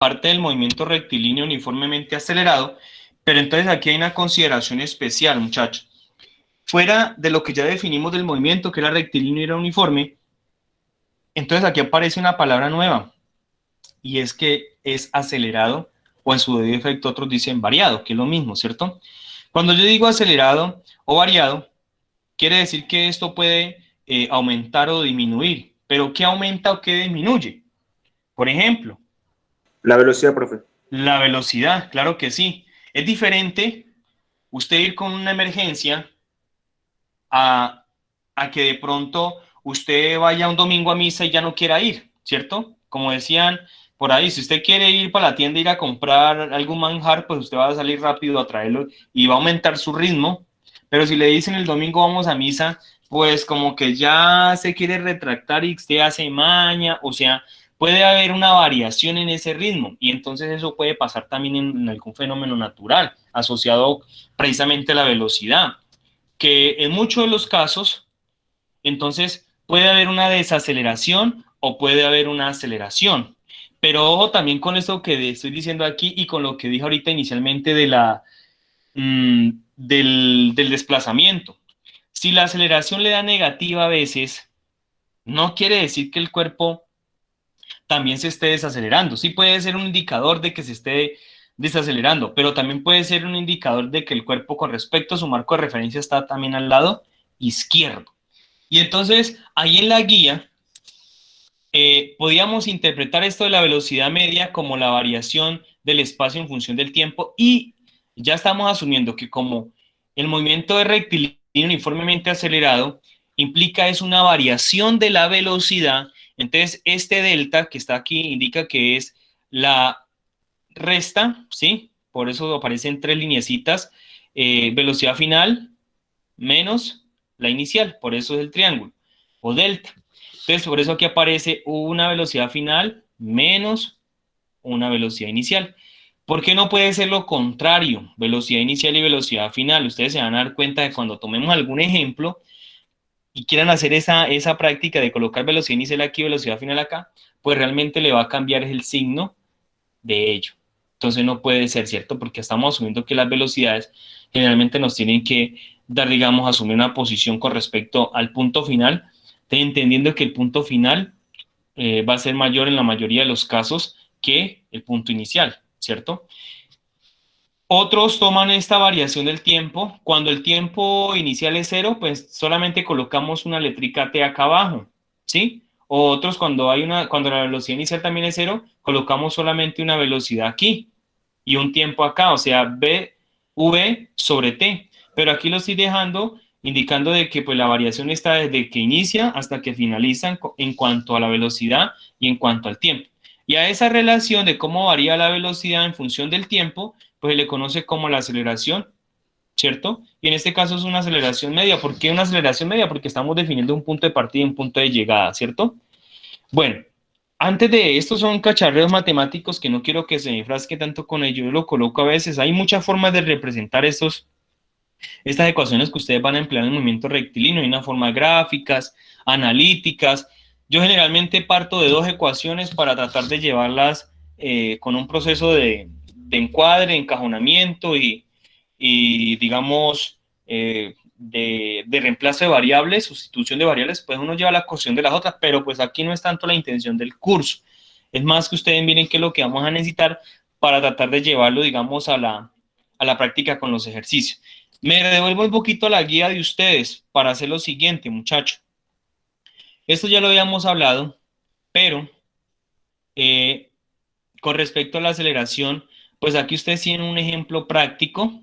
parte del movimiento rectilíneo uniformemente acelerado, pero entonces aquí hay una consideración especial, muchachos. Fuera de lo que ya definimos del movimiento, que era rectilíneo y era uniforme, entonces aquí aparece una palabra nueva, y es que es acelerado, o en su debido efecto otros dicen variado, que es lo mismo, ¿cierto? Cuando yo digo acelerado o variado, quiere decir que esto puede aumentar o disminuir, pero ¿qué aumenta o qué disminuye? Por ejemplo, La velocidad, profe. la velocidad, claro que sí. Es diferente usted ir con una emergencia a, a que de pronto usted vaya un domingo a misa y ya no quiera ir, ¿cierto? Como decían por ahí, si usted quiere ir para la tienda, ir a comprar algún manjar, pues usted va a salir rápido a traerlo y va a aumentar su ritmo, pero si le dicen el domingo vamos a misa, pues como que ya se quiere retractar y usted hace maña, o sea, puede haber una variación en ese ritmo y entonces eso puede pasar también en algún fenómeno natural asociado precisamente a la velocidad, que en muchos de los casos, entonces puede haber una desaceleración o puede haber una aceleración. Pero ojo también con esto que estoy diciendo aquí y con lo que dije ahorita inicialmente de del desplazamiento. Si la aceleración le da negativa a veces, no quiere decir que el cuerpo también se esté desacelerando. Sí puede ser un indicador de que se esté desacelerando, pero también puede ser un indicador de que el cuerpo con respecto a su marco de referencia está también al lado izquierdo. Y entonces, ahí en la guía, podíamos interpretar esto de la velocidad media como la variación del espacio en función del tiempo y ya estamos asumiendo que como el movimiento de rectilíneo uniformemente acelerado implica es una variación de la velocidad, entonces este delta que está aquí indica que es la resta, ¿sí? Por eso aparecen tres lineecitas, velocidad final menos la inicial, por eso es el triángulo, o delta. Entonces, por eso aquí aparece una velocidad final menos una velocidad inicial. ¿Por qué no puede ser lo contrario? Velocidad inicial y velocidad final. Ustedes se van a dar cuenta de cuando tomemos algún ejemplo y quieran hacer esa práctica de colocar velocidad inicial aquí, velocidad final acá, pues realmente le va a cambiar el signo de ello. Entonces no puede ser, ¿cierto? Porque estamos asumiendo que las velocidades generalmente nos tienen que dar, digamos, asumir una posición con respecto al punto final, entendiendo que el punto final va a ser mayor en la mayoría de los casos que el punto inicial, ¿cierto? Otros toman esta variación del tiempo. Cuando el tiempo inicial es cero, pues solamente colocamos una letrica T acá abajo, ¿sí? O otros cuando la velocidad inicial también es cero, colocamos solamente una velocidad aquí y un tiempo acá, o sea, v sobre t. Pero aquí lo estoy dejando indicando de que pues la variación está desde que inicia hasta que finaliza en cuanto a la velocidad y en cuanto al tiempo. Y a esa relación de cómo varía la velocidad en función del tiempo, pues se le conoce como la aceleración, ¿cierto? Y en este caso es una aceleración media. ¿Por qué una aceleración media? Porque estamos definiendo un punto de partida y un punto de llegada, ¿cierto? Bueno, antes de esto son cacharreos matemáticos que no quiero que se me frasque tanto con ello, yo lo coloco a veces. Hay muchas formas de representar estas ecuaciones que ustedes van a emplear en el movimiento rectilíneo. Hay unas formas gráficas, analíticas. Yo generalmente parto de dos ecuaciones para tratar de llevarlas con un proceso de encuadre, encajonamiento y digamos, de reemplazo de variables, sustitución de variables, pues uno lleva la ecuación de las otras, pero pues aquí no es tanto la intención del curso. Es más que ustedes miren qué es lo que vamos a necesitar para tratar de llevarlo, digamos, a la práctica con los ejercicios. Me devuelvo un poquito a la guía de ustedes para hacer lo siguiente, muchachos. Esto ya lo habíamos hablado, pero eh, con respecto a la aceleración, pues aquí ustedes tienen un ejemplo práctico.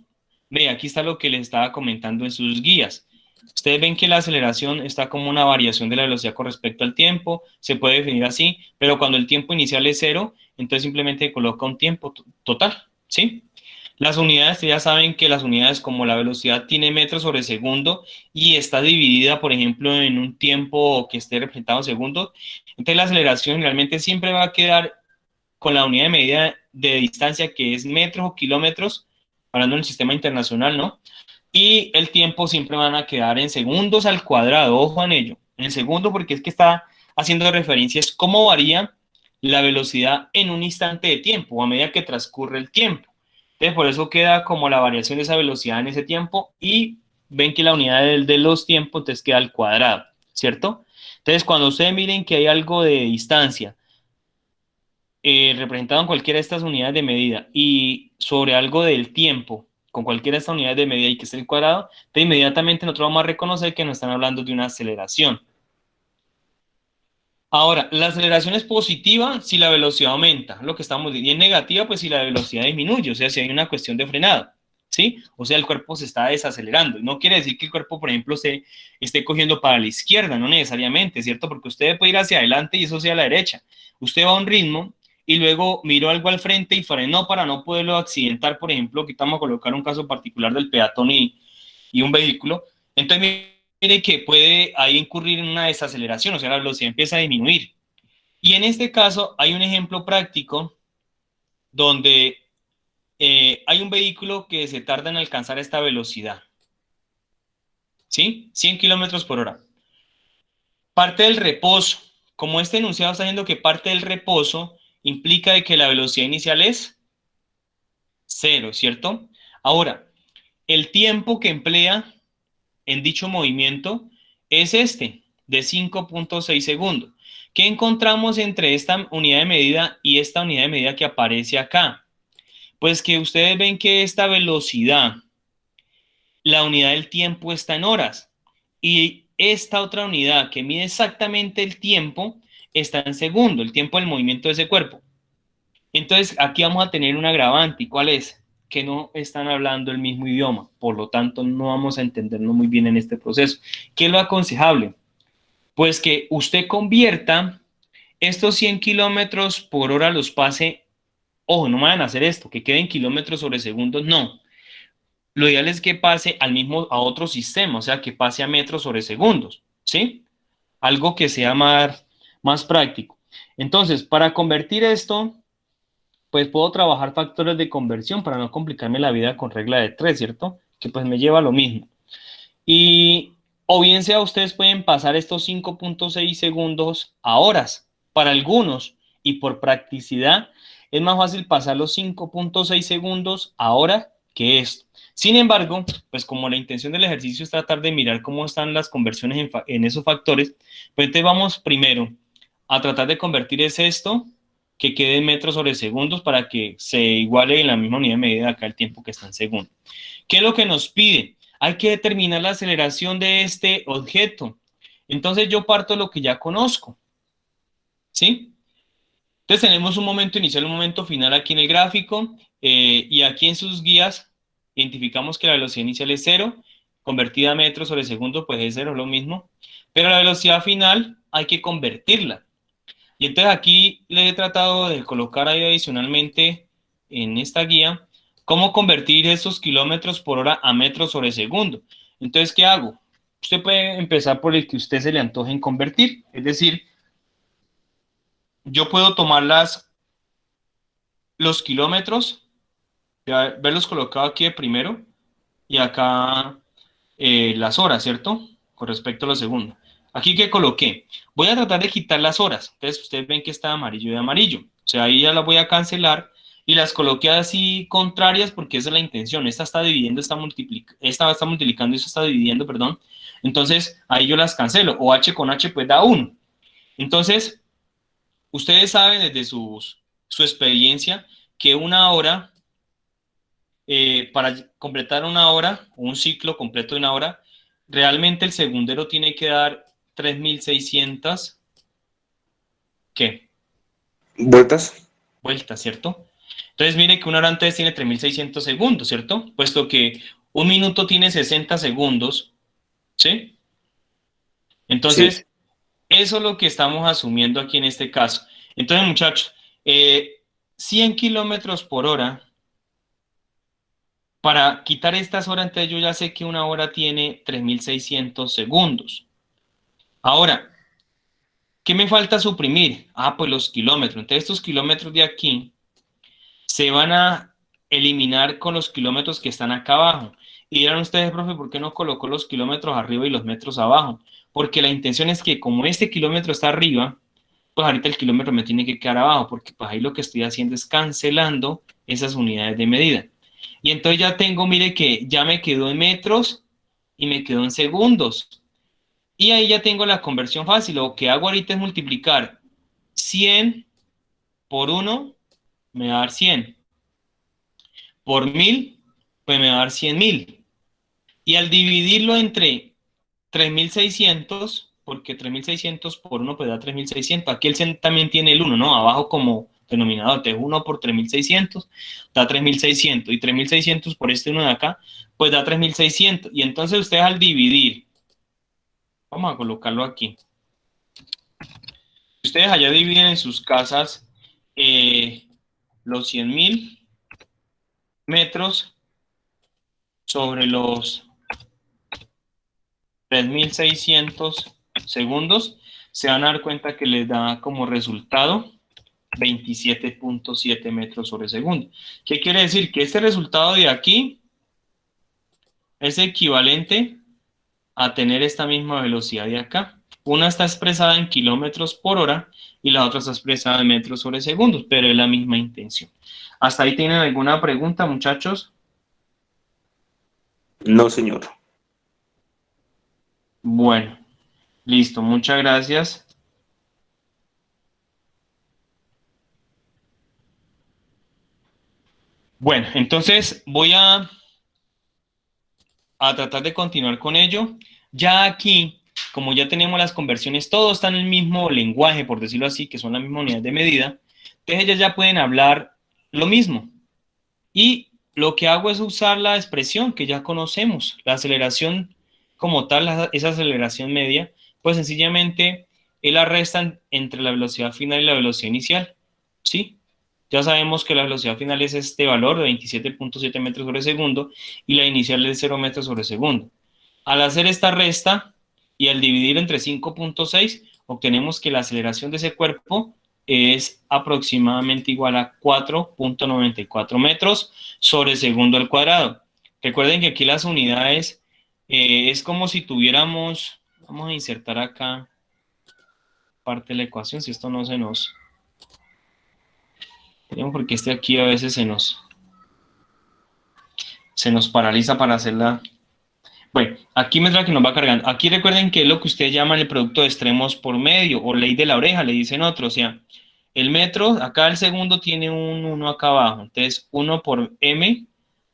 Ve, aquí está lo que les estaba comentando en sus guías. Ustedes ven que la aceleración está como una variación de la velocidad con respecto al tiempo, se puede definir así, pero cuando el tiempo inicial es cero, entonces simplemente coloca un tiempo total, ¿sí? Las unidades, ya saben que las unidades como la velocidad tiene metros sobre segundo y está dividida, por ejemplo, en un tiempo que esté representado en segundos, entonces la aceleración realmente siempre va a quedar con la unidad de medida de distancia que es metros o kilómetros, hablando en el sistema internacional, ¿no? Y el tiempo siempre van a quedar en segundos al cuadrado, ojo en ello, en segundo porque es que está haciendo referencias cómo varía la velocidad en un instante de tiempo o a medida que transcurre el tiempo. Entonces, por eso queda como la variación de esa velocidad en ese tiempo y ven que la unidad de los tiempos entonces queda al cuadrado, ¿cierto? Entonces, cuando ustedes miren que hay algo de distancia representado en cualquiera de estas unidades de medida y sobre algo del tiempo con cualquiera de estas unidades de medida y que esté el cuadrado, de inmediatamente nosotros vamos a reconocer que nos están hablando de una aceleración. Ahora, la aceleración es positiva si la velocidad aumenta, lo que estamos diciendo, y es negativa pues si la velocidad disminuye, o sea, si hay una cuestión de frenado, ¿sí? O sea, el cuerpo se está desacelerando. No quiere decir que el cuerpo, por ejemplo, se esté cogiendo para la izquierda, no necesariamente, ¿cierto? Porque usted puede ir hacia adelante y eso sea a la derecha. Usted va a un ritmo y luego miró algo al frente y frenó para no poderlo accidentar, por ejemplo, que estamos a colocar un caso particular del peatón y un vehículo. Entonces, mire que puede ahí incurrir en una desaceleración, o sea, la velocidad empieza a disminuir. Y en este caso hay un ejemplo práctico donde hay un vehículo que se tarda en alcanzar esta velocidad, ¿sí? 100 kilómetros por hora. Parte del reposo, como este enunciado está diciendo que parte del reposo implica de que la velocidad inicial es cero, ¿cierto? Ahora, el tiempo que emplea en dicho movimiento es este, de 5.6 segundos. ¿Qué encontramos entre esta unidad de medida y esta unidad de medida que aparece acá? Pues que ustedes ven que esta velocidad, la unidad del tiempo está en horas y esta otra unidad que mide exactamente el tiempo está en segundo, el tiempo del movimiento de ese cuerpo. Entonces aquí vamos a tener un agravante. ¿Y cuál es? Que no están hablando el mismo idioma, por lo tanto no vamos a entendernos muy bien en este proceso. ¿Qué es lo aconsejable? Pues que usted convierta estos 100 kilómetros por hora, los pase, ojo, no me van a hacer esto, que queden kilómetros sobre segundos, no. Lo ideal es que pase a otro sistema, o sea, que pase a metros sobre segundos, ¿sí? Algo que sea más práctico. Entonces, para convertir esto, pues puedo trabajar factores de conversión para no complicarme la vida con regla de tres, ¿cierto? Que pues me lleva a lo mismo. Y o bien sea ustedes pueden pasar estos 5.6 segundos a horas. Para algunos, y por practicidad, es más fácil pasar los 5.6 segundos a hora que esto. Sin embargo, pues como la intención del ejercicio es tratar de mirar cómo están las conversiones en esos factores, pues entonces vamos primero a tratar de convertir esto que quede en metros sobre segundos para que se iguale en la misma unidad de medida acá el tiempo que está en segundos. ¿Qué es lo que nos pide? Hay que determinar la aceleración de este objeto. Entonces yo parto de lo que ya conozco, ¿sí? Entonces tenemos un momento inicial, un momento final aquí en el gráfico, y aquí en sus guías identificamos que la velocidad inicial es cero, convertida a metros sobre segundo, pues es cero, es lo mismo, pero la velocidad final hay que convertirla. Y entonces aquí les he tratado de colocar ahí adicionalmente en esta guía cómo convertir esos kilómetros por hora a metros sobre segundo. Entonces, ¿qué hago? Usted puede empezar por el que usted se le antoje en convertir. Es decir, yo puedo tomar los kilómetros, verlos colocados aquí de primero y acá las horas, ¿cierto? Con respecto a lo segundo. Aquí que coloqué, voy a tratar de quitar las horas. Entonces ustedes ven que está amarillo y amarillo. O sea, ahí ya las voy a cancelar y las coloqué así contrarias porque esa es la intención. Esta está dividiendo, esta está multiplicando y esta está dividiendo, perdón. Entonces ahí yo las cancelo. O H con H pues da 1. Entonces, ustedes saben desde su experiencia que una hora, para completar una hora, un ciclo completo de una hora, realmente el segundero tiene que dar 3.600, ¿qué? ¿Vueltas? Vueltas, ¿cierto? Entonces mire que una hora antes tiene 3.600 segundos, ¿cierto? Puesto que un minuto tiene 60 segundos, ¿sí? Sí. Entonces, eso es lo que estamos asumiendo aquí en este caso. Entonces, muchachos, 100 kilómetros por hora, para quitar estas horas, entonces yo ya sé que una hora tiene 3.600 segundos. Ahora, ¿qué me falta suprimir? Ah, pues los kilómetros. Entonces estos kilómetros de aquí se van a eliminar con los kilómetros que están acá abajo. Y dirán ustedes, profe, ¿por qué no colocó los kilómetros arriba y los metros abajo? Porque la intención es que como este kilómetro está arriba, pues ahorita el kilómetro me tiene que quedar abajo, porque pues ahí lo que estoy haciendo es cancelando esas unidades de medida. Y entonces ya tengo, mire que ya me quedó en metros y me quedó en segundos. Y ahí ya tengo la conversión fácil. Lo que hago ahorita es multiplicar 100 por 1, me va a dar 100. Por 1000, pues me va a dar 100.000. Y al dividirlo entre 3600, porque 3600 por 1 pues da 3600. Aquí el 100 también tiene el 1, ¿no? Abajo como denominador. Entonces 1 por 3600 da 3600. Y 3600 por este 1 de acá, pues da 3600. Y entonces ustedes al dividir, vamos a colocarlo aquí. Ustedes allá dividen en sus casas los 100.000 metros sobre los 3600 segundos, se van a dar cuenta que les da como resultado 27.7 metros sobre segundo. ¿Qué quiere decir? Que este resultado de aquí es equivalente a tener esta misma velocidad de acá. Una está expresada en kilómetros por hora y la otra está expresada en metros sobre segundos, pero es la misma intención. ¿Hasta ahí tienen alguna pregunta, muchachos? No, señor. Bueno, listo, muchas gracias. Bueno, entonces voy a tratar de continuar con ello. Ya aquí, como ya tenemos las conversiones, todo está en el mismo lenguaje, por decirlo así, que son la misma unidad de medida, entonces ellas ya pueden hablar lo mismo. Y lo que hago es usar la expresión que ya conocemos, la aceleración como tal, esa aceleración media, pues sencillamente es la resta entre la velocidad final y la velocidad inicial, ¿sí? Ya sabemos que la velocidad final es este valor de 27.7 metros sobre segundo y la inicial es 0 metros sobre segundo. Al hacer esta resta y al dividir entre 5.6, obtenemos que la aceleración de ese cuerpo es aproximadamente igual a 4.94 metros sobre segundo al cuadrado. Recuerden que aquí las unidades es como si tuviéramos, vamos a insertar acá parte de la ecuación, si esto no se nos... Porque este aquí a veces se nos paraliza para hacerla. Bueno, aquí me trae que nos va cargando. Aquí recuerden que es lo que ustedes llaman el producto de extremos por medio, o ley de la oreja, le dicen otros. O sea, el metro, acá el segundo tiene un 1 acá abajo. Entonces, 1 por m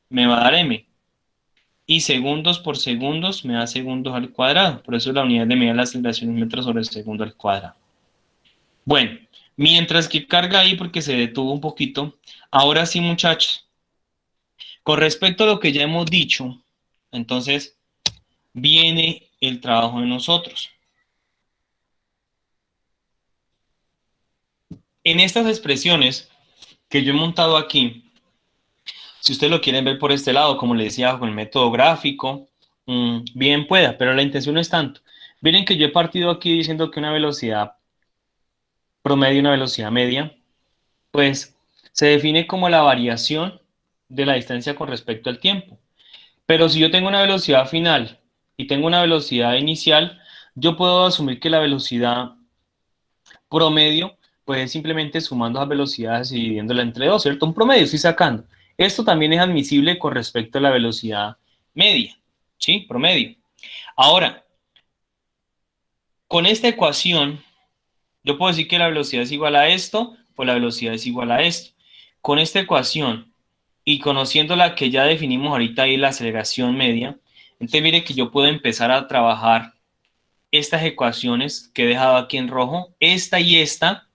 me va a dar m. Y segundos por segundos me da segundos al cuadrado. Por eso la unidad de medida de la aceleración es metros sobre segundo al cuadrado. Bueno, mientras que carga ahí porque se detuvo un poquito. Ahora sí, muchachos. Con respecto a lo que ya hemos dicho, entonces viene el trabajo de nosotros. En estas expresiones que yo he montado aquí, si ustedes lo quieren ver por este lado, como les decía, con el método gráfico, bien pueda, pero la intención no es tanto. Miren que yo he partido aquí diciendo que una velocidad promedio y una velocidad media, pues se define como la variación de la distancia con respecto al tiempo. Pero si yo tengo una velocidad final y tengo una velocidad inicial, yo puedo asumir que la velocidad promedio, pues es simplemente sumando las velocidades y dividiéndola entre dos, ¿cierto? Un promedio estoy sacando. Esto también es admisible con respecto a la velocidad media, ¿sí? Promedio. Ahora, con esta ecuación, yo puedo decir que la velocidad es igual a esto, pues la velocidad es igual a esto. Con esta ecuación y conociendo la que ya definimos ahorita ahí, la aceleración media, entonces mire que yo puedo empezar a trabajar estas ecuaciones que he dejado aquí en rojo, esta y esta,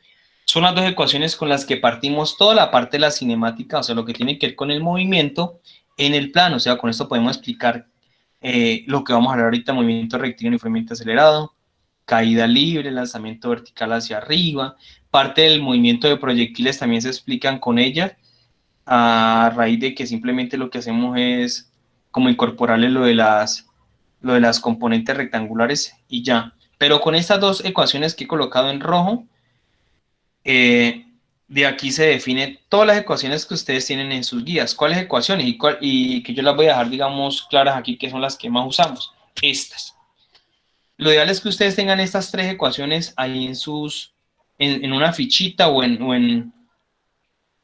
son las dos ecuaciones con las que partimos toda la parte de la cinemática, o sea, lo que tiene que ver con el movimiento en el plano. O sea, con esto podemos explicar lo que vamos a hablar ahorita: movimiento rectilíneo uniformemente acelerado, caída libre, lanzamiento vertical hacia arriba, parte del movimiento de proyectiles también se explican con ella, a raíz de que simplemente lo que hacemos es como incorporarle lo de las componentes rectangulares y ya. Pero con estas dos ecuaciones que he colocado en rojo, de aquí se definen todas las ecuaciones que ustedes tienen en sus guías. ¿Cuáles ecuaciones? Y que yo las voy a dejar, digamos, claras aquí, que son las que más usamos. Estas. Lo ideal es que ustedes tengan estas tres ecuaciones ahí en una fichita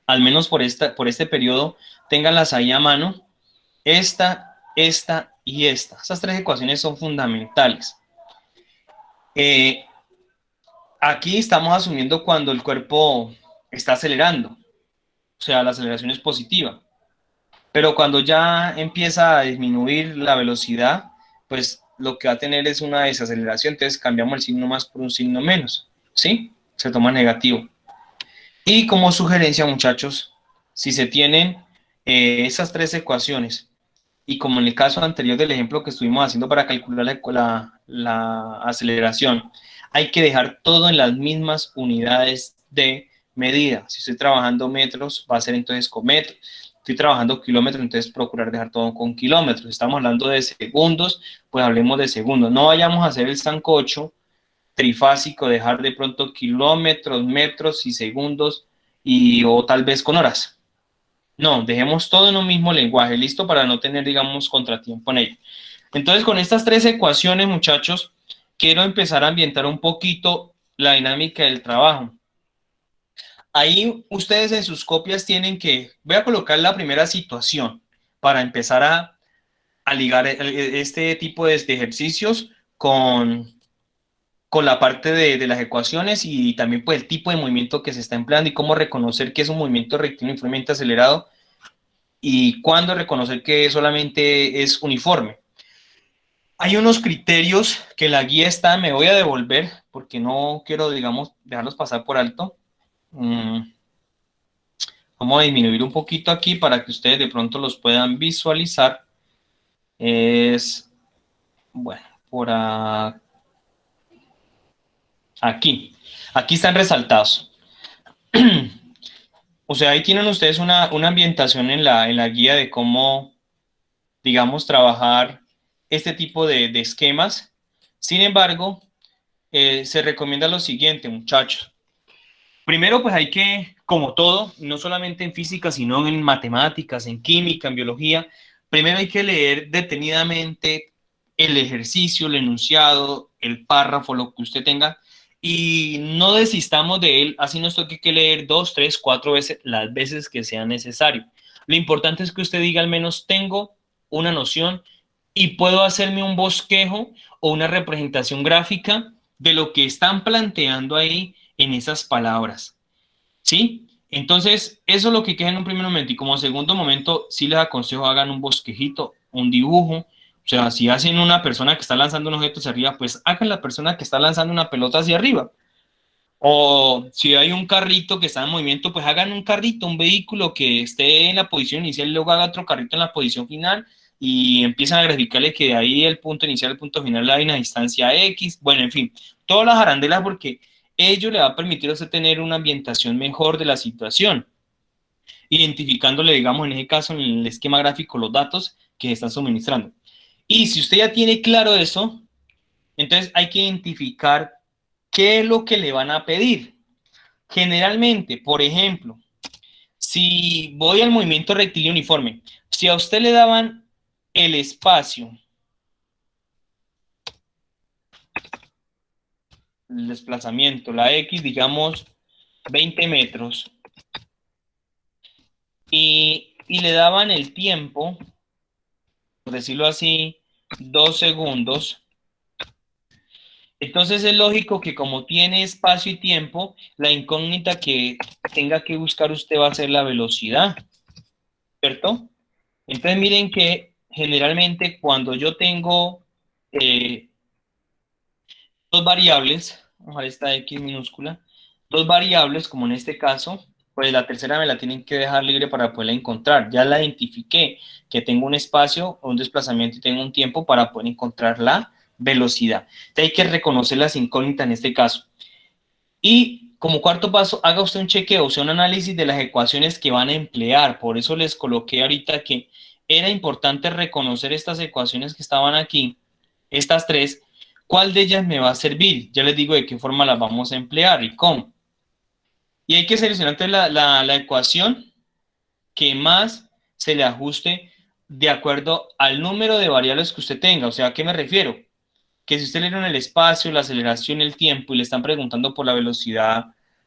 al menos por este periodo, ténganlas ahí a mano. Esta y esta. Esas tres ecuaciones son fundamentales. Aquí estamos asumiendo cuando el cuerpo está acelerando, o sea, la aceleración es positiva. Pero cuando ya empieza a disminuir la velocidad, pues lo que va a tener es una desaceleración, entonces cambiamos el signo más por un signo menos, ¿sí? Se toma negativo. Y como sugerencia, muchachos, si se tienen esas tres ecuaciones, y como en el caso anterior del ejemplo que estuvimos haciendo para calcular la aceleración, hay que dejar todo en las mismas unidades de medida. Si estoy trabajando metros, va a ser entonces con metros. Estoy trabajando kilómetros, entonces procurar dejar todo con kilómetros. Estamos hablando de segundos, pues hablemos de segundos. No vayamos a hacer el sancocho trifásico, dejar de pronto kilómetros, metros y segundos, o tal vez con horas. No, dejemos todo en un mismo lenguaje, listo, para no tener, digamos, contratiempo en ello. Entonces, con estas tres ecuaciones, muchachos, quiero empezar a ambientar un poquito la dinámica del trabajo. Ahí ustedes en sus copias tienen que, voy a colocar la primera situación para empezar a ligar este tipo de ejercicios con la parte de las ecuaciones y también pues el tipo de movimiento que se está empleando y cómo reconocer que es un movimiento rectilíneo uniformemente acelerado y cuándo reconocer que solamente es uniforme. Hay unos criterios que la guía está, me voy a devolver porque no quiero, digamos, dejarlos pasar por alto. Vamos a disminuir un poquito aquí para que ustedes de pronto los puedan visualizar. Es, bueno, por aquí. Aquí están resaltados. O sea, ahí tienen ustedes una ambientación en la guía de cómo, digamos, trabajar este tipo de esquemas. Sin embargo, se recomienda lo siguiente, muchachos. Primero, pues hay que, como todo, no solamente en física, sino en matemáticas, en química, en biología, primero hay que leer detenidamente el ejercicio, el enunciado, el párrafo, lo que usted tenga, y no desistamos de él, así nos toque que leer 2, 3, 4 veces, las veces que sea necesario. Lo importante es que usted diga al menos tengo una noción y puedo hacerme un bosquejo o una representación gráfica de lo que están planteando ahí en esas palabras, ¿sí? Entonces, eso es lo que queda en un primer momento. Y como segundo momento, sí les aconsejo hagan un bosquejito, un dibujo. O sea, si hacen una persona que está lanzando un objeto hacia arriba, pues hagan la persona que está lanzando una pelota hacia arriba. O si hay un carrito que está en movimiento, pues hagan un carrito, un vehículo que esté en la posición inicial y luego haga otro carrito en la posición final y empiezan a graficarle que de ahí el punto inicial al punto final hay una distancia X. Bueno, en fin, todas las arandelas porque ello le va a permitir a usted tener una ambientación mejor de la situación, identificándole, digamos, en ese caso, en el esquema gráfico, los datos que se están suministrando. Y si usted ya tiene claro eso, entonces hay que identificar qué es lo que le van a pedir. Generalmente, por ejemplo, si voy al movimiento rectilíneo uniforme, si a usted le daban el espacio, el desplazamiento, la X, digamos, 20 metros, y le daban el tiempo, por decirlo así, 2 segundos, entonces es lógico que como tiene espacio y tiempo, la incógnita que tenga que buscar usted va a ser la velocidad, ¿cierto? Entonces miren que generalmente cuando yo tengo dos variables, vamos a ver esta X minúscula, dos variables como en este caso, pues la tercera me la tienen que dejar libre para poderla encontrar. Ya la identifiqué, que tengo un espacio, un desplazamiento y tengo un tiempo para poder encontrar la velocidad. Entonces hay que reconocer las incógnitas en este caso. Y como cuarto paso, haga usted un chequeo, o sea, un análisis de las ecuaciones que van a emplear. Por eso les coloqué ahorita que era importante reconocer estas ecuaciones que estaban aquí, estas tres, cuál de ellas me va a servir. Ya les digo de qué forma las vamos a emplear y cómo. Y hay que seleccionar entonces la ecuación que más se le ajuste de acuerdo al número de variables que usted tenga. O sea, ¿a qué me refiero? Que si usted le dieron el espacio, la aceleración, el tiempo y le están preguntando por la velocidad,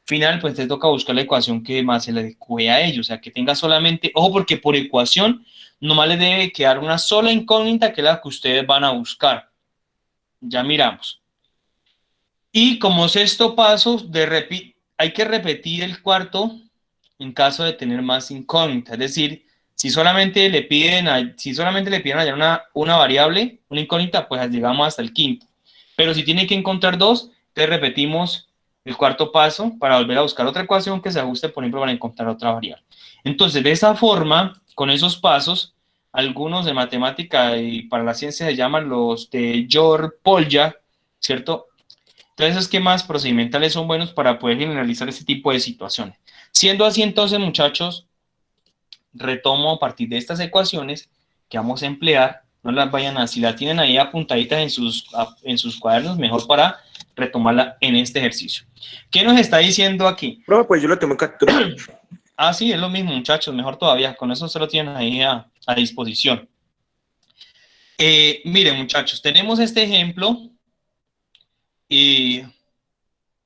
final, pues te toca buscar la ecuación que más se le adecue a ello, o sea, que tenga solamente, ojo, porque por ecuación nomás les debe quedar una sola incógnita que es la que ustedes van a buscar. Ya miramos. Y como sexto paso, hay que repetir el cuarto en caso de tener más incógnitas. Es decir, si solamente le piden hallar una variable, una incógnita, pues llegamos hasta el quinto. Pero si tiene que encontrar dos, entonces repetimos el cuarto paso para volver a buscar otra ecuación que se ajuste, por ejemplo, para encontrar otra variable. Entonces, de esa forma, con esos pasos, algunos de matemática y para la ciencia se llaman los de George-Polya, ¿cierto? Entonces, esos esquemas procedimentales son buenos para poder generalizar este tipo de situaciones. Siendo así, entonces, muchachos, retomo a partir de estas ecuaciones que vamos a emplear, no las vayan a, si la tienen ahí apuntaditas en sus cuadernos, mejor para retomarla en este ejercicio. ¿Qué nos está diciendo aquí? Profe, pues yo lo tengo en captura. Ah, sí, es lo mismo, muchachos, mejor todavía, con eso se lo tienen ahí a disposición. Miren, muchachos, tenemos este ejemplo y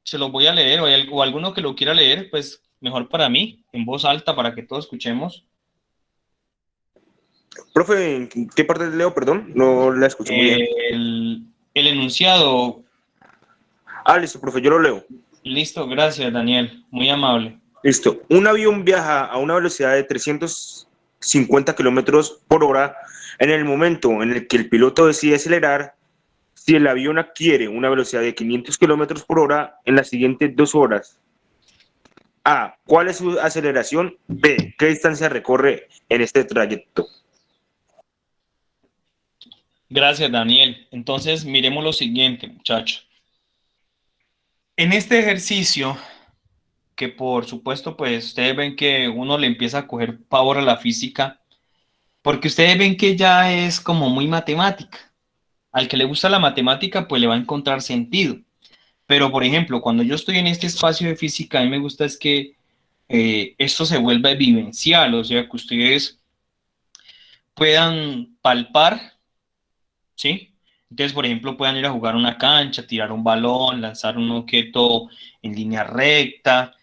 se lo voy a leer, o alguno que lo quiera leer, pues mejor para mí, en voz alta, para que todos escuchemos. Profe, ¿en qué parte leo? Perdón, no la escuché muy bien. El enunciado. Listo, profe, yo lo leo. Listo, gracias, Daniel, muy amable. Listo. Un avión viaja a una velocidad de 350 kilómetros por hora en el momento en el que el piloto decide acelerar. Si el avión adquiere una velocidad de 500 kilómetros por hora en las siguientes 2 horas. A. ¿Cuál es su aceleración? B. ¿Qué distancia recorre en este trayecto? Gracias, Daniel. Entonces, miremos lo siguiente, muchachos. En este ejercicio, que por supuesto, pues ustedes ven que uno le empieza a coger pavor a la física, porque ustedes ven que ya es como muy matemática. Al que le gusta la matemática, pues le va a encontrar sentido. Pero, por ejemplo, cuando yo estoy en este espacio de física, a mí me gusta es que esto se vuelva vivencial, o sea, que ustedes puedan palpar, ¿sí? Entonces, por ejemplo, puedan ir a jugar una cancha, tirar un balón, lanzar un objeto en línea recta,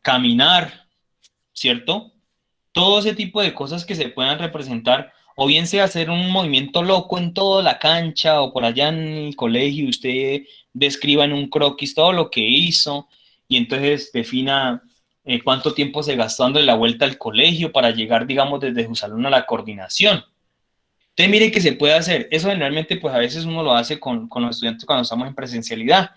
caminar, ¿cierto? Todo ese tipo de cosas que se puedan representar, o bien sea hacer un movimiento loco en toda la cancha o por allá en el colegio, usted describa en un croquis todo lo que hizo y entonces defina cuánto tiempo se gastó dando la vuelta al colegio para llegar, digamos, desde su salón a la coordinación. Entonces, mire que se puede hacer. Eso generalmente, pues a veces uno lo hace con los estudiantes cuando estamos en presencialidad.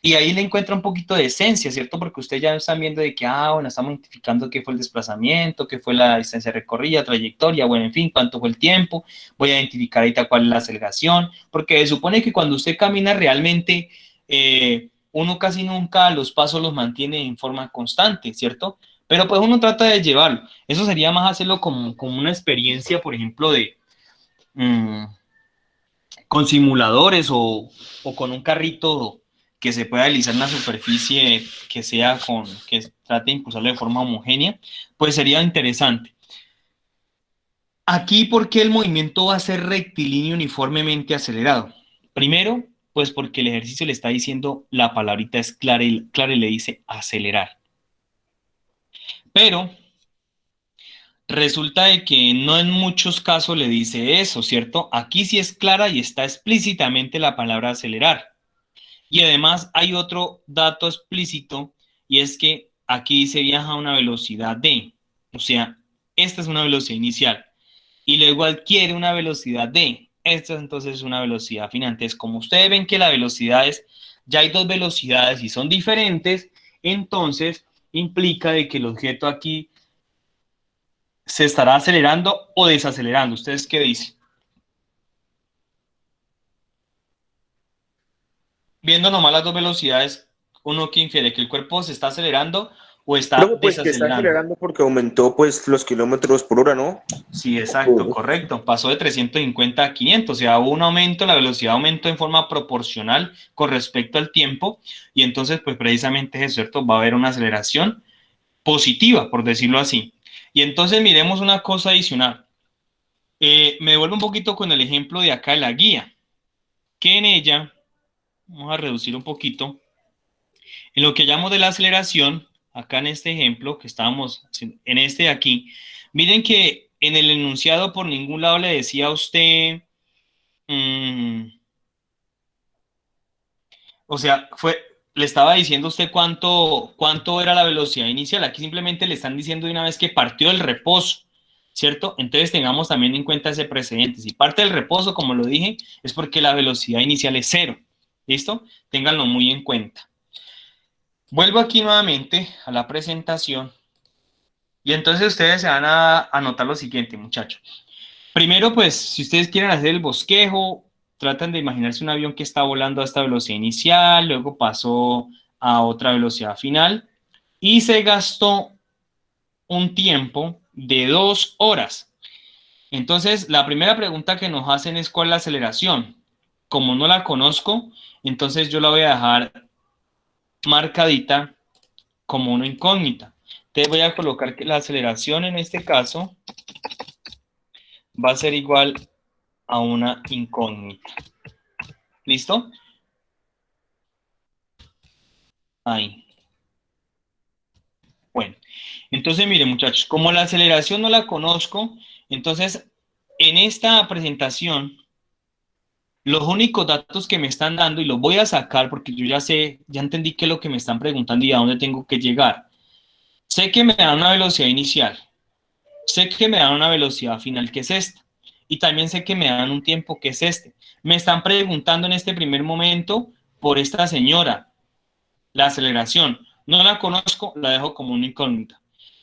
Y ahí le encuentra un poquito de esencia, ¿cierto? Porque ustedes ya están viendo de que, bueno, estamos identificando qué fue el desplazamiento, qué fue la distancia recorrida, trayectoria, bueno, en fin, cuánto fue el tiempo. Voy a identificar ahorita cuál es la aceleración, porque se supone que cuando usted camina realmente, uno casi nunca los pasos los mantiene en forma constante, ¿cierto? Pero pues uno trata de llevarlo. Eso sería más hacerlo como una experiencia, por ejemplo, de mm, con simuladores o con un carrito que se pueda deslizar en una superficie que sea que trate de impulsarlo de forma homogénea, pues sería interesante. Aquí, ¿por qué el movimiento va a ser rectilíneo uniformemente acelerado? Primero, pues porque el ejercicio le está diciendo, la palabrita es clara y le dice acelerar. Pero resulta de que no en muchos casos le dice eso, ¿cierto? Aquí sí es clara y está explícitamente la palabra acelerar. Y además hay otro dato explícito y es que aquí se viaja a una velocidad d, o sea, esta es una velocidad inicial y luego adquiere una velocidad d. Esta entonces es una velocidad final. Entonces, como ustedes ven que la velocidad es, ya hay dos velocidades y son diferentes, entonces implica de que el objeto aquí se estará acelerando o desacelerando. ¿Ustedes qué dicen? Viendo nomás las dos velocidades, uno que infiere que el cuerpo se está acelerando o está Profe, pues que está desacelerando. acelerando porque aumentó pues los kilómetros por hora, ¿no? Sí, exacto, correcto. Pasó de 350 a 500, o sea, hubo un aumento, la velocidad aumentó en forma proporcional con respecto al tiempo y entonces pues precisamente es cierto, va a haber una aceleración positiva, por decirlo así. Y entonces miremos una cosa adicional. Me vuelvo un poquito con el ejemplo de acá de la guía, que en ella, vamos a reducir un poquito, En lo que llamo de la aceleración, acá en este ejemplo que estábamos haciendo, en este de aquí, miren que en el enunciado por ningún lado le decía a usted, mm, o sea, le estaba diciendo a usted cuánto era la velocidad inicial. Aquí simplemente le están diciendo de una vez que partió del reposo, ¿cierto? Entonces tengamos también en cuenta ese precedente. Si parte del reposo, como lo dije, es porque la velocidad inicial es cero. ¿Listo? Ténganlo muy en cuenta. Vuelvo aquí nuevamente a la presentación y entonces ustedes se van a anotar lo siguiente, muchachos. Primero, pues, si ustedes quieren hacer el bosquejo, tratan de imaginarse un avión que está volando a esta velocidad inicial, luego pasó a otra velocidad final y se gastó un tiempo de 2 horas. Entonces, la primera pregunta que nos hacen es ¿cuál es la aceleración? Como no la conozco, entonces yo la voy a dejar marcadita como una incógnita. Entonces voy a colocar que la aceleración en este caso va a ser igual a una incógnita. ¿Listo? Ahí. Bueno, entonces miren muchachos, como la aceleración no la conozco, entonces en esta presentación los únicos datos que me están dando, y los voy a sacar porque yo ya sé, ya entendí qué es lo que me están preguntando y a dónde tengo que llegar. Sé que me dan una velocidad inicial, sé que me dan una velocidad final que es esta, y también sé que me dan un tiempo que es este. Me están preguntando en este primer momento por esta señora, la aceleración. No la conozco, la dejo como una incógnita.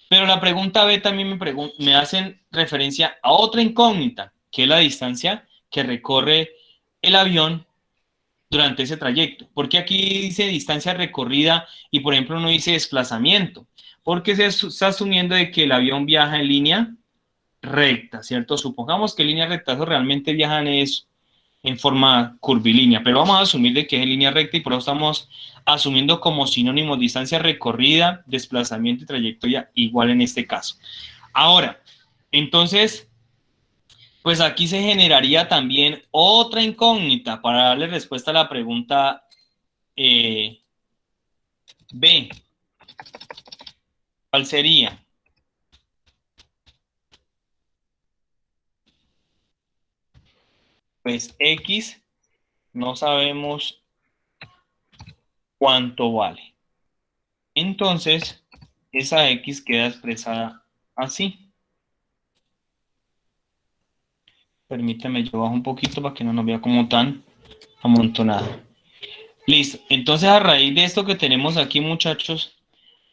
Pero la pregunta B también me hacen referencia a otra incógnita, que es la distancia que recorre el avión durante ese trayecto. ¿Por qué aquí dice distancia recorrida y, por ejemplo, no dice desplazamiento? Porque se está asumiendo de que el avión viaja en línea recta, ¿cierto? Supongamos que en línea recta, eso realmente viajan es en forma curvilínea, pero vamos a asumir de que es en línea recta y por eso estamos asumiendo como sinónimo distancia recorrida, desplazamiento y trayectoria igual en este caso. Ahora, entonces, pues aquí se generaría también otra incógnita para darle respuesta a la pregunta B. ¿Cuál sería? Pues X no sabemos cuánto vale. Entonces, esa X queda expresada así. Permítame, yo bajo un poquito para que no nos vea como tan amontonado. Listo. Entonces, a raíz de esto que tenemos aquí, muchachos,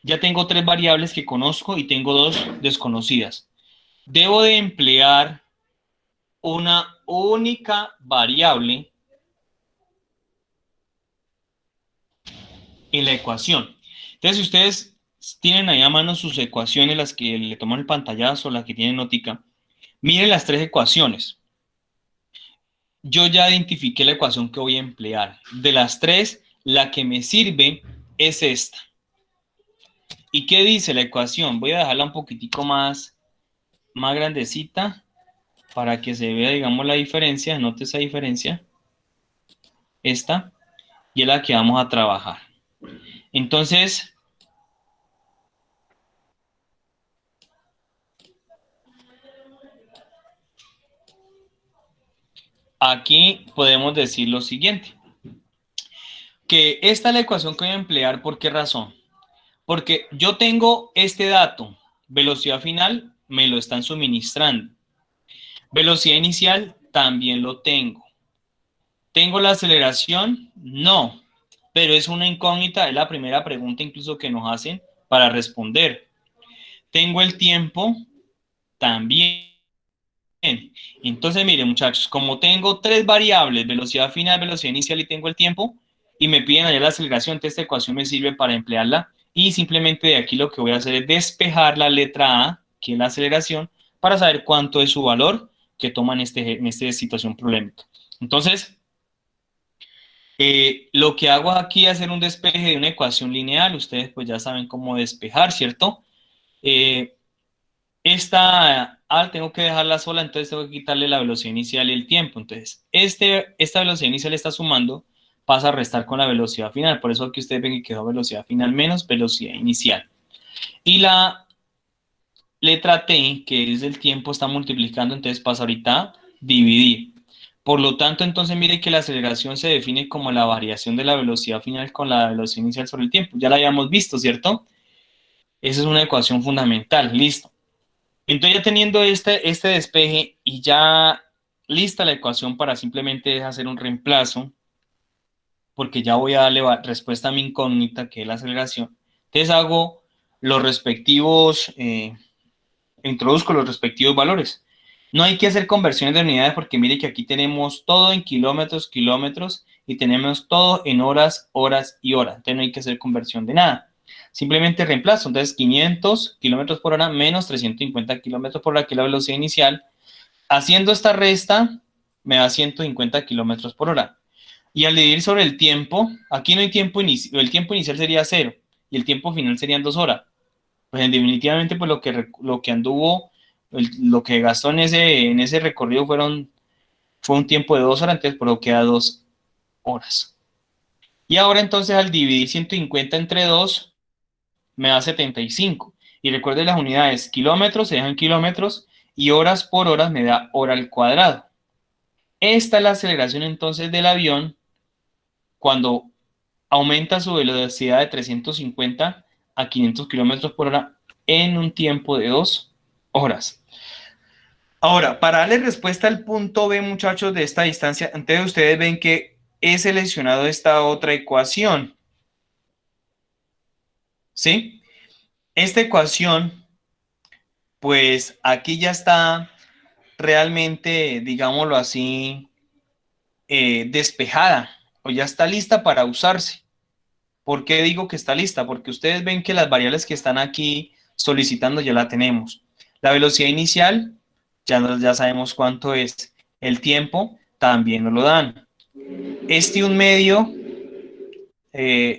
ya tengo 3 variables que conozco y tengo 2 desconocidas. Debo de emplear una única variable en la ecuación. Entonces, si ustedes tienen ahí a mano sus ecuaciones, las que le toman el pantallazo, las que tienen notica, miren las 3 ecuaciones. Yo ya identifiqué la ecuación que voy a emplear. De las 3, la que me sirve es esta. ¿Y qué dice la ecuación? Voy a dejarla un poquitico más grandecita para que se vea, digamos, la diferencia. Note esa diferencia. Esta. Y es la que vamos a trabajar. Entonces, aquí podemos decir lo siguiente. Que esta es la ecuación que voy a emplear. ¿Por qué razón? Porque yo tengo este dato. Velocidad final me lo están suministrando. Velocidad inicial también lo tengo. ¿Tengo la aceleración? No, pero es una incógnita, es la primera pregunta incluso que nos hacen para responder. ¿Tengo el tiempo? También. Entonces, miren muchachos, como tengo 3 variables, velocidad final, velocidad inicial y tengo el tiempo, y me piden allá la aceleración, esta ecuación me sirve para emplearla, y simplemente de aquí lo que voy a hacer es despejar la letra A, que es la aceleración, para saber cuánto es su valor que toma en esta situación problemática. Entonces, lo que hago aquí es hacer un despeje de una ecuación lineal. Ustedes pues ya saben cómo despejar, ¿cierto? Eh, esta A tengo que dejarla sola, entonces tengo que quitarle la velocidad inicial y el tiempo. Entonces, esta velocidad inicial está sumando pasa a restar con la velocidad final. Por eso aquí ustedes ven que quedó velocidad final menos velocidad inicial. Y la letra T, que es el tiempo, está multiplicando, entonces pasa ahorita a dividir. Por lo tanto, entonces mire que la aceleración se define como la variación de la velocidad final con la velocidad inicial sobre el tiempo. Ya la habíamos visto, ¿cierto? Esa es una ecuación fundamental, listo. Entonces ya teniendo este despeje y ya lista la ecuación para simplemente hacer un reemplazo, porque ya voy a darle respuesta a mi incógnita, que es la aceleración. Entonces hago los respectivos, introduzco los respectivos valores. No hay que hacer conversiones de unidades porque mire que aquí tenemos todo en kilómetros, kilómetros y tenemos todo en horas, horas y horas. Entonces no hay que hacer conversión de nada. Simplemente reemplazo. Entonces 500 kilómetros por hora menos 350 kilómetros por hora, que es la velocidad inicial. Haciendo esta resta me da 150 kilómetros por hora. Y al dividir sobre el tiempo, aquí no hay tiempo inicial, el tiempo inicial sería 0 y el tiempo final serían 2 horas. Pues definitivamente pues lo que anduvo, lo que gastó en ese recorrido fue un tiempo de 2 horas, entonces por lo que da 2 horas. Y ahora entonces al dividir 150 entre 2 me da 75. Y recuerden las unidades, kilómetros se dejan kilómetros y horas por horas me da hora al cuadrado. Esta es la aceleración entonces del avión cuando aumenta su velocidad de 350 a 500 kilómetros por hora en un tiempo de 2 horas. Ahora, para darle respuesta al punto B, muchachos, de esta distancia, entonces ustedes ven que he seleccionado esta otra ecuación. ¿Sí? Esta ecuación, pues aquí ya está realmente, digámoslo así, despejada o ya está lista para usarse. ¿Por qué digo que está lista? Porque ustedes ven que las variables que están aquí solicitando ya la tenemos. La velocidad inicial, ya sabemos cuánto es. El tiempo, también nos lo dan. Este un medio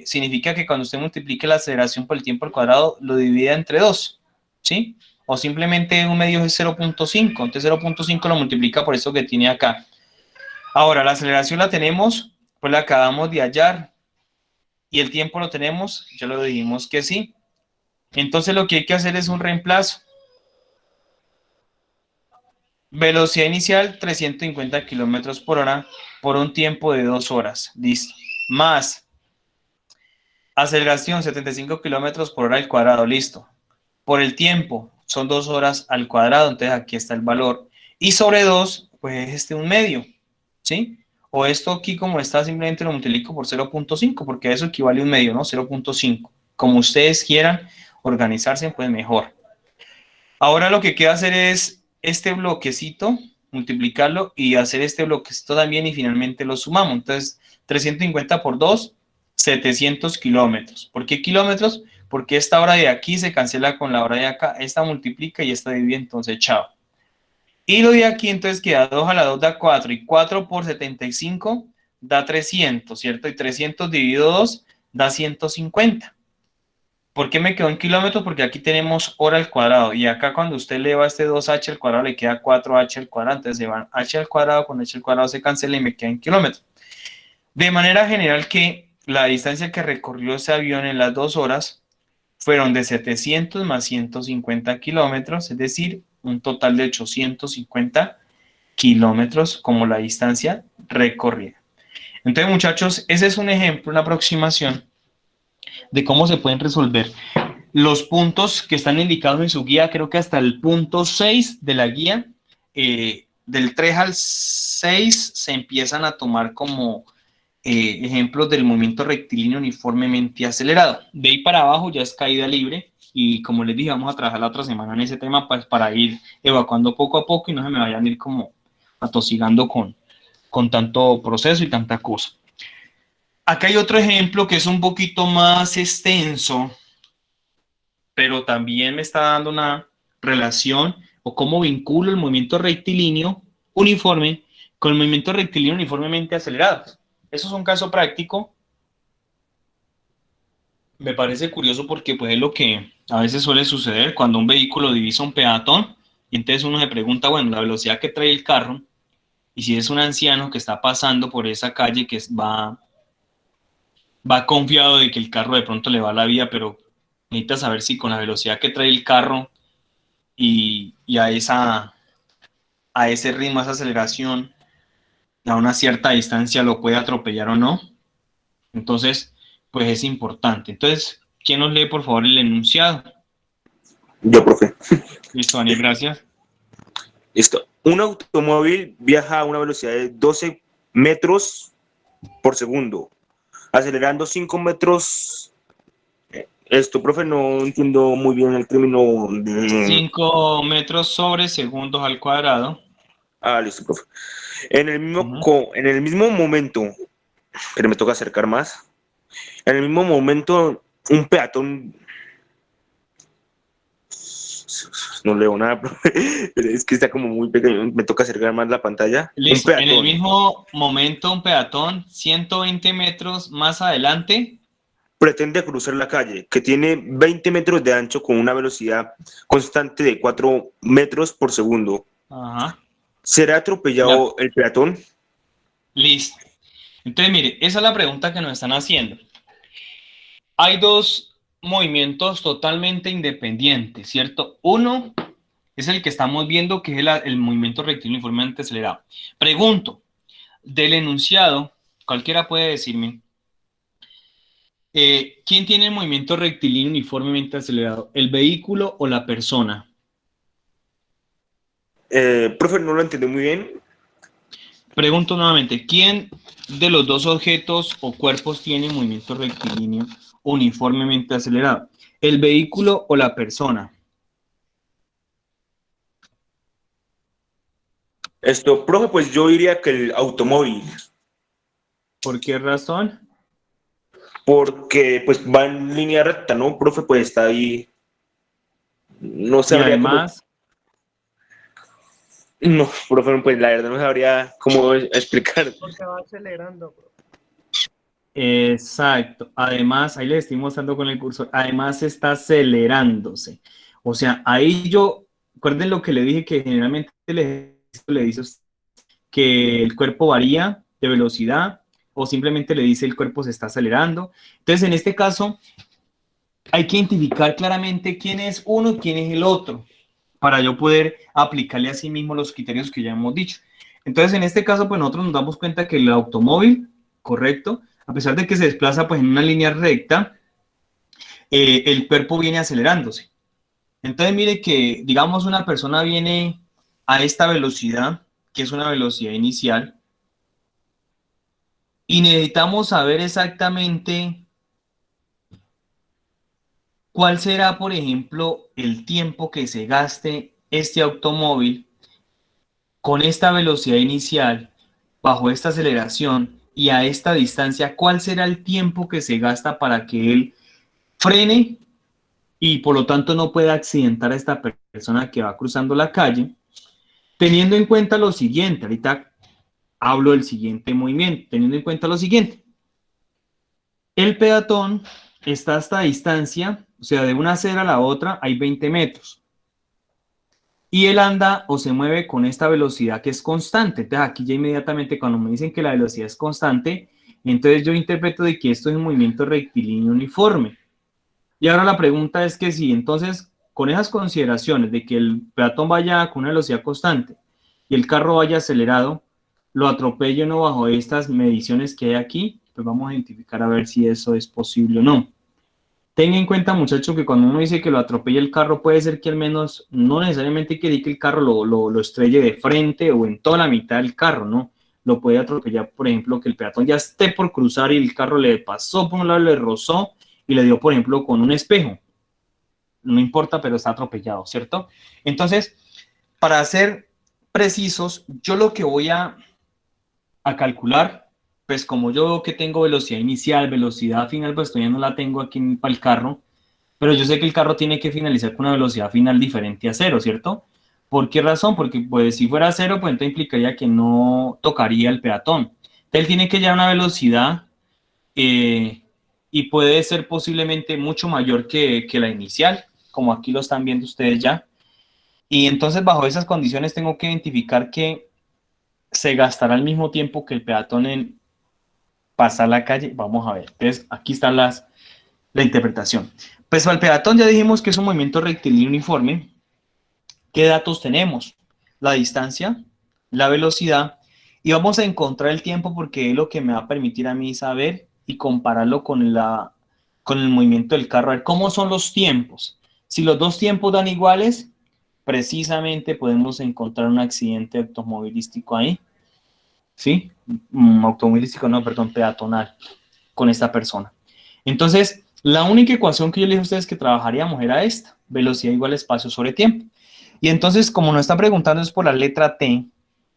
significa que cuando usted multiplique la aceleración por el tiempo al cuadrado, lo divide entre 2, ¿sí? O simplemente un medio es 0.5, entonces 0.5 lo multiplica por eso que tiene acá. Ahora, la aceleración la tenemos, pues la acabamos de hallar. Y el tiempo lo tenemos, ya lo dijimos que sí. Entonces lo que hay que hacer es un reemplazo. Velocidad inicial 350 kilómetros por hora por un tiempo de 2 horas. Listo. Más aceleración 75 kilómetros por hora al cuadrado. Listo. Por el tiempo son 2 horas al cuadrado. Entonces aquí está el valor. Y sobre 2, pues es un medio. ¿Sí? O esto aquí como está simplemente lo multiplico por 0.5 porque eso equivale a un medio, ¿no? 0.5. Como ustedes quieran organizarse, pues mejor. Ahora lo que queda hacer es este bloquecito, multiplicarlo y hacer este bloquecito también y finalmente lo sumamos. Entonces, 350 por 2, 700 kilómetros. ¿Por qué kilómetros? Porque esta hora de aquí se cancela con la hora de acá. Esta multiplica y esta divide, entonces chao. Y lo de aquí entonces queda 2 a la 2 da 4 y 4 por 75 da 300, ¿cierto? Y 300 dividido 2 da 150. ¿Por qué me quedó en kilómetros? Porque aquí tenemos hora al cuadrado y acá cuando usted eleva este 2h al cuadrado le queda 4h al cuadrado, entonces se van h al cuadrado con h al cuadrado se cancela y me queda en kilómetros. De manera general que la distancia que recorrió ese avión en las 2 horas fueron de 700 más 150 kilómetros, es decir, un total de 850 kilómetros como la distancia recorrida. Entonces, muchachos, ese es un ejemplo, una aproximación de cómo se pueden resolver los puntos que están indicados en su guía. Creo que hasta el punto 6 de la guía, del 3 al 6 se empiezan a tomar como ejemplos del movimiento rectilíneo uniformemente acelerado. De ahí para abajo ya es caída libre y como les dije, vamos a trabajar la otra semana en ese tema pues, para ir evacuando poco a poco y no se me vayan a ir como atosigando con tanto proceso y tanta cosa. Acá hay otro ejemplo que es un poquito más extenso, pero también me está dando una relación o cómo vinculo el movimiento rectilíneo uniforme con el movimiento rectilíneo uniformemente acelerado. Eso es un caso práctico. Me parece curioso porque pues, es lo que a veces suele suceder cuando un vehículo divisa un peatón y entonces uno se pregunta, bueno, la velocidad que trae el carro y si es un anciano que está pasando por esa calle que va va confiado de que el carro de pronto le va a la vía, pero necesita saber si con la velocidad que trae el carro y a ese ritmo, a esa aceleración, a una cierta distancia lo puede atropellar o no. Entonces, pues es importante. Entonces, ¿quién nos lee por favor el enunciado? Yo, profe. Listo, Daniel, gracias. Listo. Un automóvil viaja a una velocidad de 12 metros por segundo, acelerando 5 metros. Esto, profe, no entiendo muy bien el término de... 5 metros sobre segundos al cuadrado. Ah, listo, profe. En el mismo, Ujú. en el mismo momento, pero me toca acercar más, en el mismo momento, un peatón, no leo nada, profe, pero es que está como muy pequeño, me toca acercar más la pantalla. Un Listo. En el peatón mismo momento, un peatón 120 metros más adelante. pretende cruzar la calle, que tiene 20 metros de ancho con una velocidad constante de 4 metros por segundo. Ajá. ¿Será La- atropellado el peatón? Listo. Entonces, mire, esa es la pregunta que nos están haciendo. Hay dos movimientos totalmente independientes, ¿cierto? Uno es el que estamos viendo, que es el movimiento rectilíneo uniformemente acelerado. Pregunto, del enunciado, cualquiera puede decirme, ¿quién tiene el movimiento rectilíneo uniformemente acelerado? ¿El vehículo o la persona? Profe, no lo entendí muy bien. Pregunto nuevamente, ¿quién de los dos objetos o cuerpos tiene movimiento rectilíneo uniformemente acelerado? ¿El vehículo o la persona? Esto, profe, pues yo diría que el automóvil, ¿Por qué razón? porque pues va en línea recta, ¿no? Profe, pues está ahí, no Y sabría cómo, además, no, profe, pues la verdad no sabría cómo explicar. Porque va acelerando, bro. exacto, además, ahí les estoy mostrando con el cursor, además está acelerándose. O sea, ahí yo, recuerden lo que le dije, que generalmente le dice que el cuerpo varía de velocidad o simplemente le dice el cuerpo se está acelerando. Entonces, en este caso, hay que identificar claramente quién es uno y quién es el otro para yo poder aplicarle a sí mismo los criterios que ya hemos dicho. Entonces, en este caso, pues nosotros nos damos cuenta que el automóvil, correcto, a pesar de que se desplaza pues en una línea recta, el cuerpo viene acelerándose. Entonces, mire que, digamos, una persona viene a esta velocidad, que es una velocidad inicial, y necesitamos saber exactamente cuál será, por ejemplo, el tiempo que se gaste este automóvil con esta velocidad inicial, bajo esta aceleración y a esta distancia, ¿cuál será el tiempo que se gasta para que él frene y por lo tanto no pueda accidentar a esta persona que va cruzando la calle? Teniendo en cuenta lo siguiente, ahorita hablo del siguiente movimiento, teniendo en cuenta lo siguiente. El peatón está a esta distancia, o sea, de una acera a la otra hay 20 metros. Y él anda o se mueve con esta velocidad que es constante. Entonces aquí ya inmediatamente cuando me dicen que la velocidad es constante, entonces yo interpreto de que esto es un movimiento rectilíneo uniforme. Y ahora la pregunta es que si entonces con esas consideraciones de que el peatón vaya con una velocidad constante y el carro vaya acelerado, lo atropello no bajo estas mediciones que hay aquí, pues vamos a identificar a ver si eso es posible o no. Tenga en cuenta, muchacho, que cuando uno dice que lo atropella el carro, puede ser que al menos, no necesariamente quiere decir que el carro lo estrelle de frente o en toda la mitad del carro, ¿no? Lo puede atropellar, por ejemplo, que el peatón ya esté por cruzar y el carro le pasó por un lado, le rozó y le dio, por ejemplo, con un espejo. No importa, pero está atropellado, ¿cierto? Entonces, para ser precisos, yo lo que voy a calcular, pues como yo veo que tengo velocidad inicial, velocidad final, pues todavía no la tengo aquí para el carro, pero yo sé que el carro tiene que finalizar con una velocidad final diferente a cero, ¿cierto? ¿Por qué razón? Porque pues si fuera cero, pues entonces implicaría que no tocaría el peatón. Entonces, él tiene que llegar a una velocidad eh, y puede ser posiblemente mucho mayor que la inicial, como aquí lo están viendo ustedes ya. Y entonces bajo esas condiciones tengo que identificar que se gastará al mismo tiempo que el peatón pasar la calle. Vamos a ver. Entonces, aquí está la interpretación. Pues para el peatón ya dijimos que es un movimiento rectilíneo uniforme. ¿Qué datos tenemos? La distancia, la velocidad, y vamos a encontrar el tiempo porque es lo que me va a permitir a mí saber y compararlo con el movimiento del carro. A ver, ¿cómo son los tiempos? Si los dos tiempos dan iguales, precisamente podemos encontrar un accidente automovilístico ahí, ¿sí? Automovilístico, no, perdón, peatonal, con esta persona. Entonces, la única ecuación que yo le dije a ustedes que trabajaríamos era esta, velocidad igual espacio sobre tiempo. Y entonces, como nos está preguntando es por la letra T,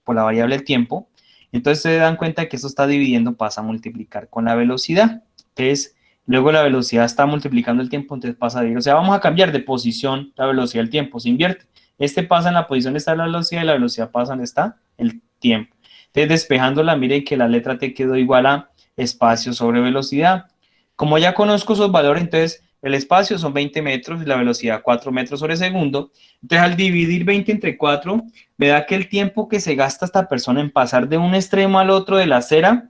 por la variable del tiempo, entonces se dan cuenta que esto está dividiendo, pasa a multiplicar con la velocidad. Entonces, luego la velocidad está multiplicando el tiempo, entonces pasa a dividir. O sea, vamos a cambiar de posición la velocidad del tiempo, se invierte. Este pasa en la posición donde está la velocidad y la velocidad pasa donde está el tiempo. Entonces, despejándola, miren que la letra T quedó igual a espacio sobre velocidad. Como ya conozco esos valores, entonces el espacio son 20 metros y la velocidad 4 metros sobre segundo. Entonces, al dividir 20 entre 4, me da que el tiempo que se gasta esta persona en pasar de un extremo al otro de la acera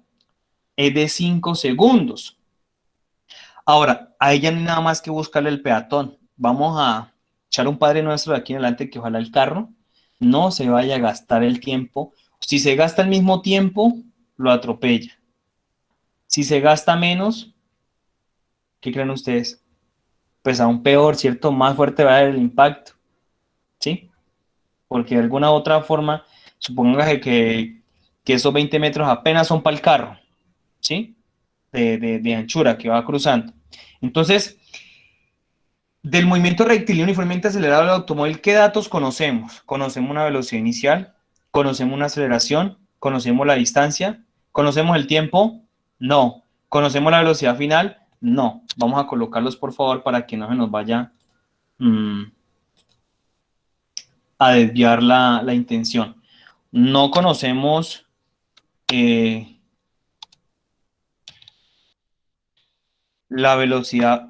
es de 5 segundos. Ahora, a ella no hay nada más que buscarle el peatón. Vamos a echar un Padre Nuestro de aquí en adelante que ojalá el carro no se vaya a gastar el tiempo. Si se gasta el mismo tiempo, lo atropella. Si se gasta menos, ¿qué creen ustedes? Pues aún peor, ¿cierto? Más fuerte va a ser el impacto, ¿sí? Porque de alguna u otra forma, suponga que esos 20 metros apenas son para el carro, ¿sí? De anchura que va cruzando. Entonces, del movimiento rectilíneo uniformemente acelerado del automóvil, ¿qué datos conocemos? Conocemos una velocidad inicial, conocemos una aceleración, conocemos la distancia, conocemos el tiempo, no. ¿Conocemos la velocidad final? No. Vamos a colocarlos, por favor, para que no se nos vaya a desviar la intención. No conocemos la velocidad.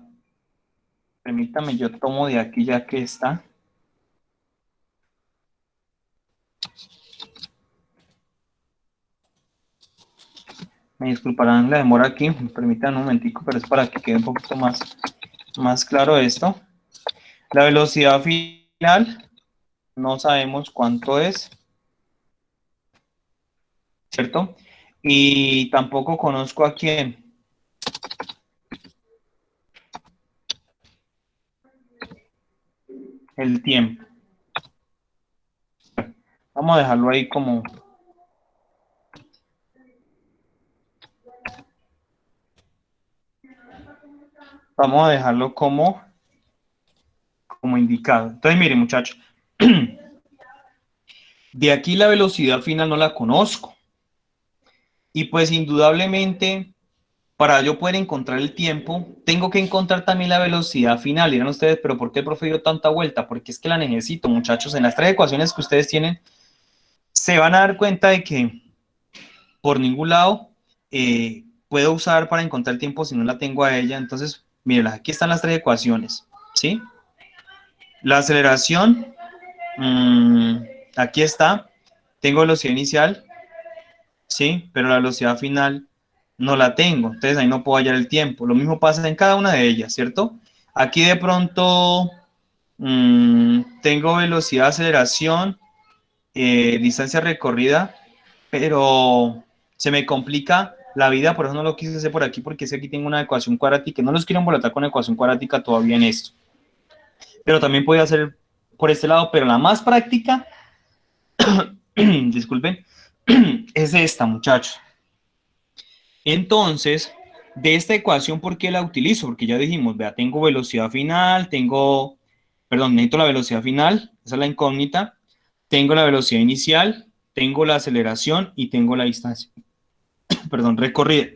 Permítame, yo tomo de aquí ya que está. Me disculparán la demora aquí, me permitan un momentico, pero es para que quede un poquito más claro esto. La velocidad final, no sabemos cuánto es, ¿cierto? Y tampoco conozco a quién. El tiempo. Vamos a dejarlo ahí como... Vamos a dejarlo como indicado. Entonces, miren, muchachos. De aquí la velocidad final no la conozco. Y pues indudablemente, para yo poder encontrar el tiempo, tengo que encontrar también la velocidad final. Dirán ustedes, pero ¿por qué el profe dio tanta vuelta? Porque es que la necesito, muchachos. En las tres ecuaciones que ustedes tienen, se van a dar cuenta de que por ningún lado puedo usar para encontrar el tiempo si no la tengo a ella. Entonces, miren, aquí están las tres ecuaciones, ¿sí? La aceleración, aquí está. Tengo velocidad inicial, ¿sí? Pero la velocidad final no la tengo, entonces ahí no puedo hallar el tiempo. Lo mismo pasa en cada una de ellas, ¿cierto? Aquí de pronto tengo velocidad, aceleración, distancia recorrida, pero se me complica la vida, por eso no lo quise hacer por aquí, porque sé que aquí tengo una ecuación cuadrática, no los quiero embolatar con ecuación cuadrática todavía en esto. Pero también podía hacer por este lado, pero la más práctica, disculpen, es esta, muchachos. Entonces, de esta ecuación, ¿por qué la utilizo? Porque ya dijimos, vea, tengo velocidad final, necesito la velocidad final, esa es la incógnita, tengo la velocidad inicial, tengo la aceleración y tengo la distancia, perdón, recorrida.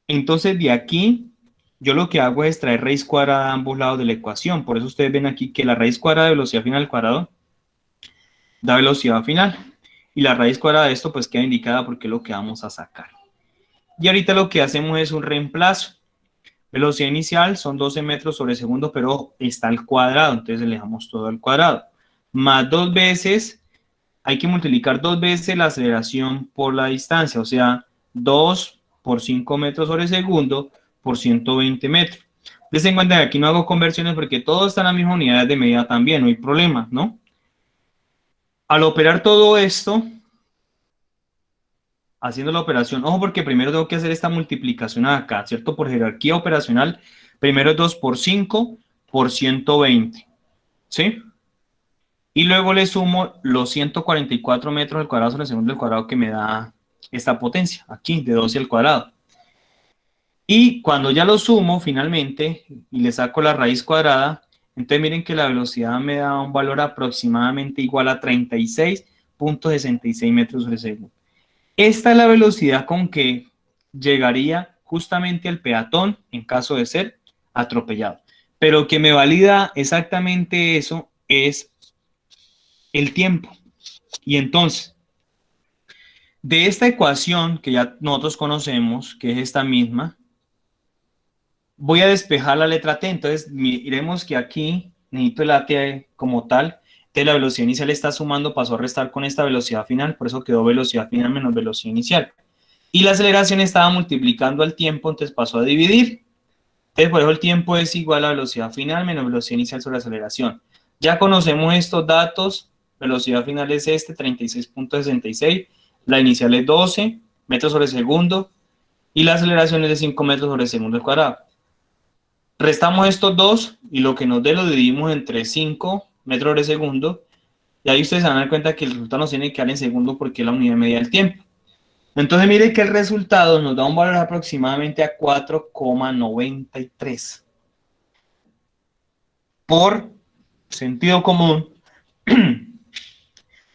Entonces, de aquí, yo lo que hago es extraer raíz cuadrada a ambos lados de la ecuación. Por eso ustedes ven aquí que la raíz cuadrada de velocidad final al cuadrado da velocidad final. Y la raíz cuadrada de esto, pues queda indicada porque es lo que vamos a sacar. Y ahorita lo que hacemos es un reemplazo. Velocidad inicial son 12 metros sobre segundo, pero está al cuadrado, entonces le dejamos todo al cuadrado. Más 2 veces, hay que multiplicar 2 veces la aceleración por la distancia, o sea, 2 por 5 metros sobre segundo por 120 metros. Dense en cuenta que aquí no hago conversiones porque todo está en la misma unidad de medida también, no hay problema, ¿no? Al operar todo esto, haciendo la operación, ojo porque primero tengo que hacer esta multiplicación acá, ¿cierto? Por jerarquía operacional, primero es 2 por 5 por 120, ¿sí? Y luego le sumo los 144 metros al cuadrado sobre segundo al cuadrado que me da esta potencia, aquí, de 12 al cuadrado. Y cuando ya lo sumo finalmente y le saco la raíz cuadrada, entonces miren que la velocidad me da un valor aproximadamente igual a 36.66 metros sobre segundo. Esta es la velocidad con que llegaría justamente al peatón en caso de ser atropellado. Pero que me valida exactamente eso es el tiempo. Y entonces, de esta ecuación que ya nosotros conocemos, que es esta misma, voy a despejar la letra T. Entonces, miremos que aquí necesito el AT como tal. Entonces, la velocidad inicial está sumando, pasó a restar con esta velocidad final, por eso quedó velocidad final menos velocidad inicial. Y la aceleración estaba multiplicando al tiempo, entonces pasó a dividir. Entonces, por eso el tiempo es igual a velocidad final menos velocidad inicial sobre aceleración. Ya conocemos estos datos. Velocidad final es 36.66. La inicial es 12 metros sobre segundo. Y la aceleración es de 5 metros sobre segundo al cuadrado. Restamos estos dos y lo que nos dé lo dividimos entre 5 metros sobre segundo. Y ahí ustedes se van a dar cuenta que el resultado nos tiene que dar en segundo porque es la unidad media del tiempo. Entonces mire que el resultado nos da un valor aproximadamente a 4,93. Por sentido común,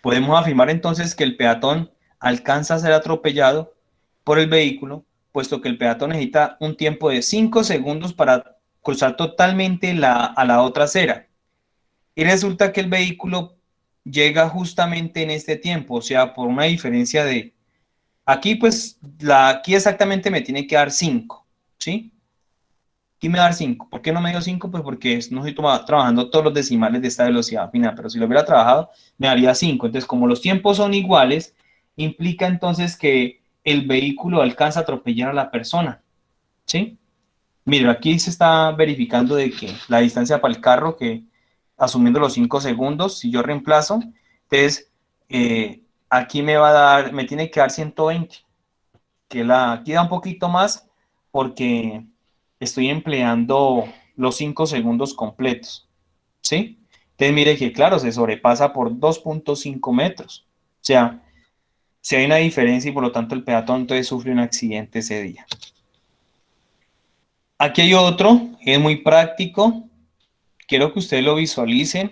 podemos afirmar entonces que el peatón alcanza a ser atropellado por el vehículo, puesto que el peatón necesita un tiempo de 5 segundos para cruzar totalmente a la otra acera. Y resulta que el vehículo llega justamente en este tiempo, o sea, por una diferencia de... Aquí pues, aquí exactamente me tiene que dar 5, ¿sí? Aquí me va a dar 5. ¿Por qué no me dio 5? Pues porque no estoy trabajando todos los decimales de esta velocidad final, pero si lo hubiera trabajado, me daría 5. Entonces, como los tiempos son iguales, implica entonces que el vehículo alcanza a atropellar a la persona, ¿sí? Mira, aquí se está verificando de que la distancia para el carro, que asumiendo los 5 segundos, si yo reemplazo, entonces aquí me va a dar, me tiene que dar 120, aquí da un poquito más porque estoy empleando los 5 segundos completos, ¿sí? Entonces mire que claro, se sobrepasa por 2.5 metros. O sea, si hay una diferencia y por lo tanto el peatón entonces sufre un accidente ese día. Aquí hay otro, es muy práctico. Quiero que ustedes lo visualicen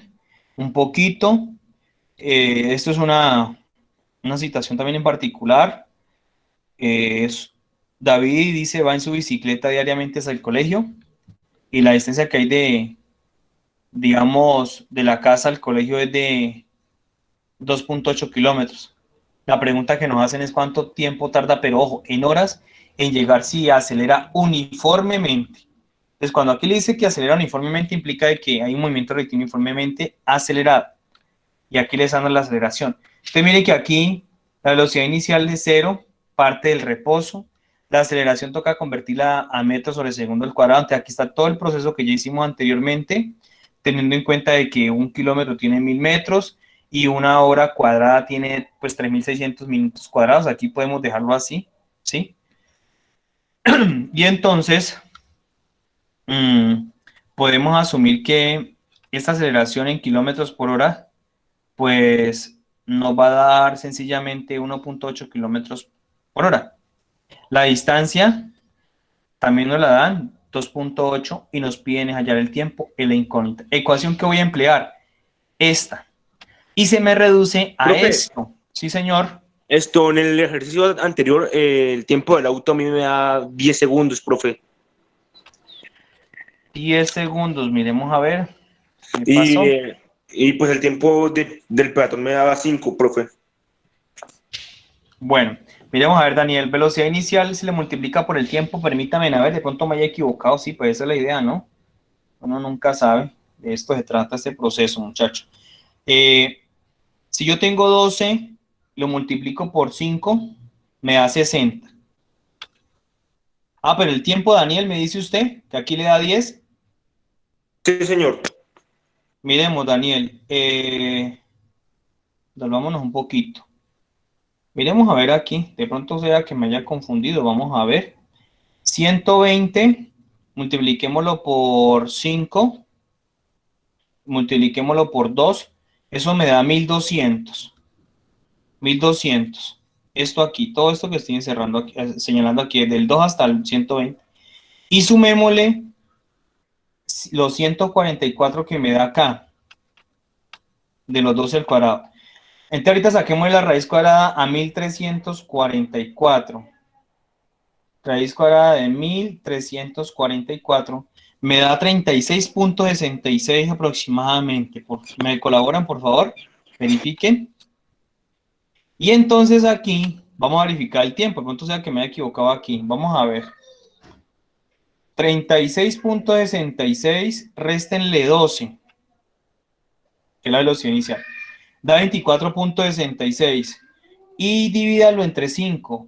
un poquito. Esto es una situación también en particular. David dice, va en su bicicleta diariamente hasta el colegio y la distancia que hay digamos, de la casa al colegio es de 2.8 kilómetros. La pregunta que nos hacen es cuánto tiempo tarda, pero ojo, en horas, en llegar si acelera uniformemente. Entonces, cuando aquí le dice que acelera uniformemente, implica de que hay un movimiento rectilíneo uniformemente acelerado. Y aquí les dan la aceleración. Entonces, mire que aquí la velocidad inicial es 0, parte del reposo. La aceleración toca convertirla a metros sobre segundo al cuadrado. Entonces, aquí está todo el proceso que ya hicimos anteriormente, teniendo en cuenta de que 1 kilómetro tiene 1000 metros y una hora cuadrada tiene pues 3600 minutos cuadrados. Aquí podemos dejarlo así, ¿sí? Y entonces, podemos asumir que esta aceleración en kilómetros por hora pues nos va a dar sencillamente 1.8 kilómetros por hora. La distancia también nos la dan 2.8 y nos piden hallar el tiempo en la incógnita. Ecuación que voy a emplear, esta. Y se me reduce a Profe, esto. Sí, señor. esto en el ejercicio anterior, el tiempo del auto a mí me da 10 segundos, profe. 10 segundos, miremos a ver. ¿Qué Y, pasó? y pues el tiempo del peatón me daba 5, profe. Bueno, miremos a ver, Daniel. Velocidad inicial se le multiplica por el tiempo. Permítame, a ver, de pronto me haya equivocado. Sí, pues esa es la idea, ¿no? Uno nunca sabe. De esto se trata este proceso, muchachos. Si yo tengo 12, lo multiplico por 5, me da 60. Ah, pero el tiempo, Daniel, me dice usted, que aquí le da 10. Sí, señor. Miremos, Daniel, volvámonos un poquito. Miremos a ver aquí, de pronto sea que me haya confundido, vamos a ver. 120, multipliquémoslo por 5, multipliquémoslo por 2, eso me da 1200. 1200. Esto aquí, todo esto que estoy encerrando aquí, señalando aquí, del 2 hasta el 120. Y sumémosle los 144 que me da acá, de los 12 al cuadrado. Entonces ahorita saquemos la raíz cuadrada a 1344. Raíz cuadrada de 1344 me da 36.66 aproximadamente. ¿Me colaboran, por favor? Verifiquen. Y entonces aquí vamos a verificar el tiempo. De pronto sea que me he equivocado aquí. Vamos a ver. 36.66, réstenle 12, que es la velocidad inicial. Da 24.66. Y divídalo entre 5.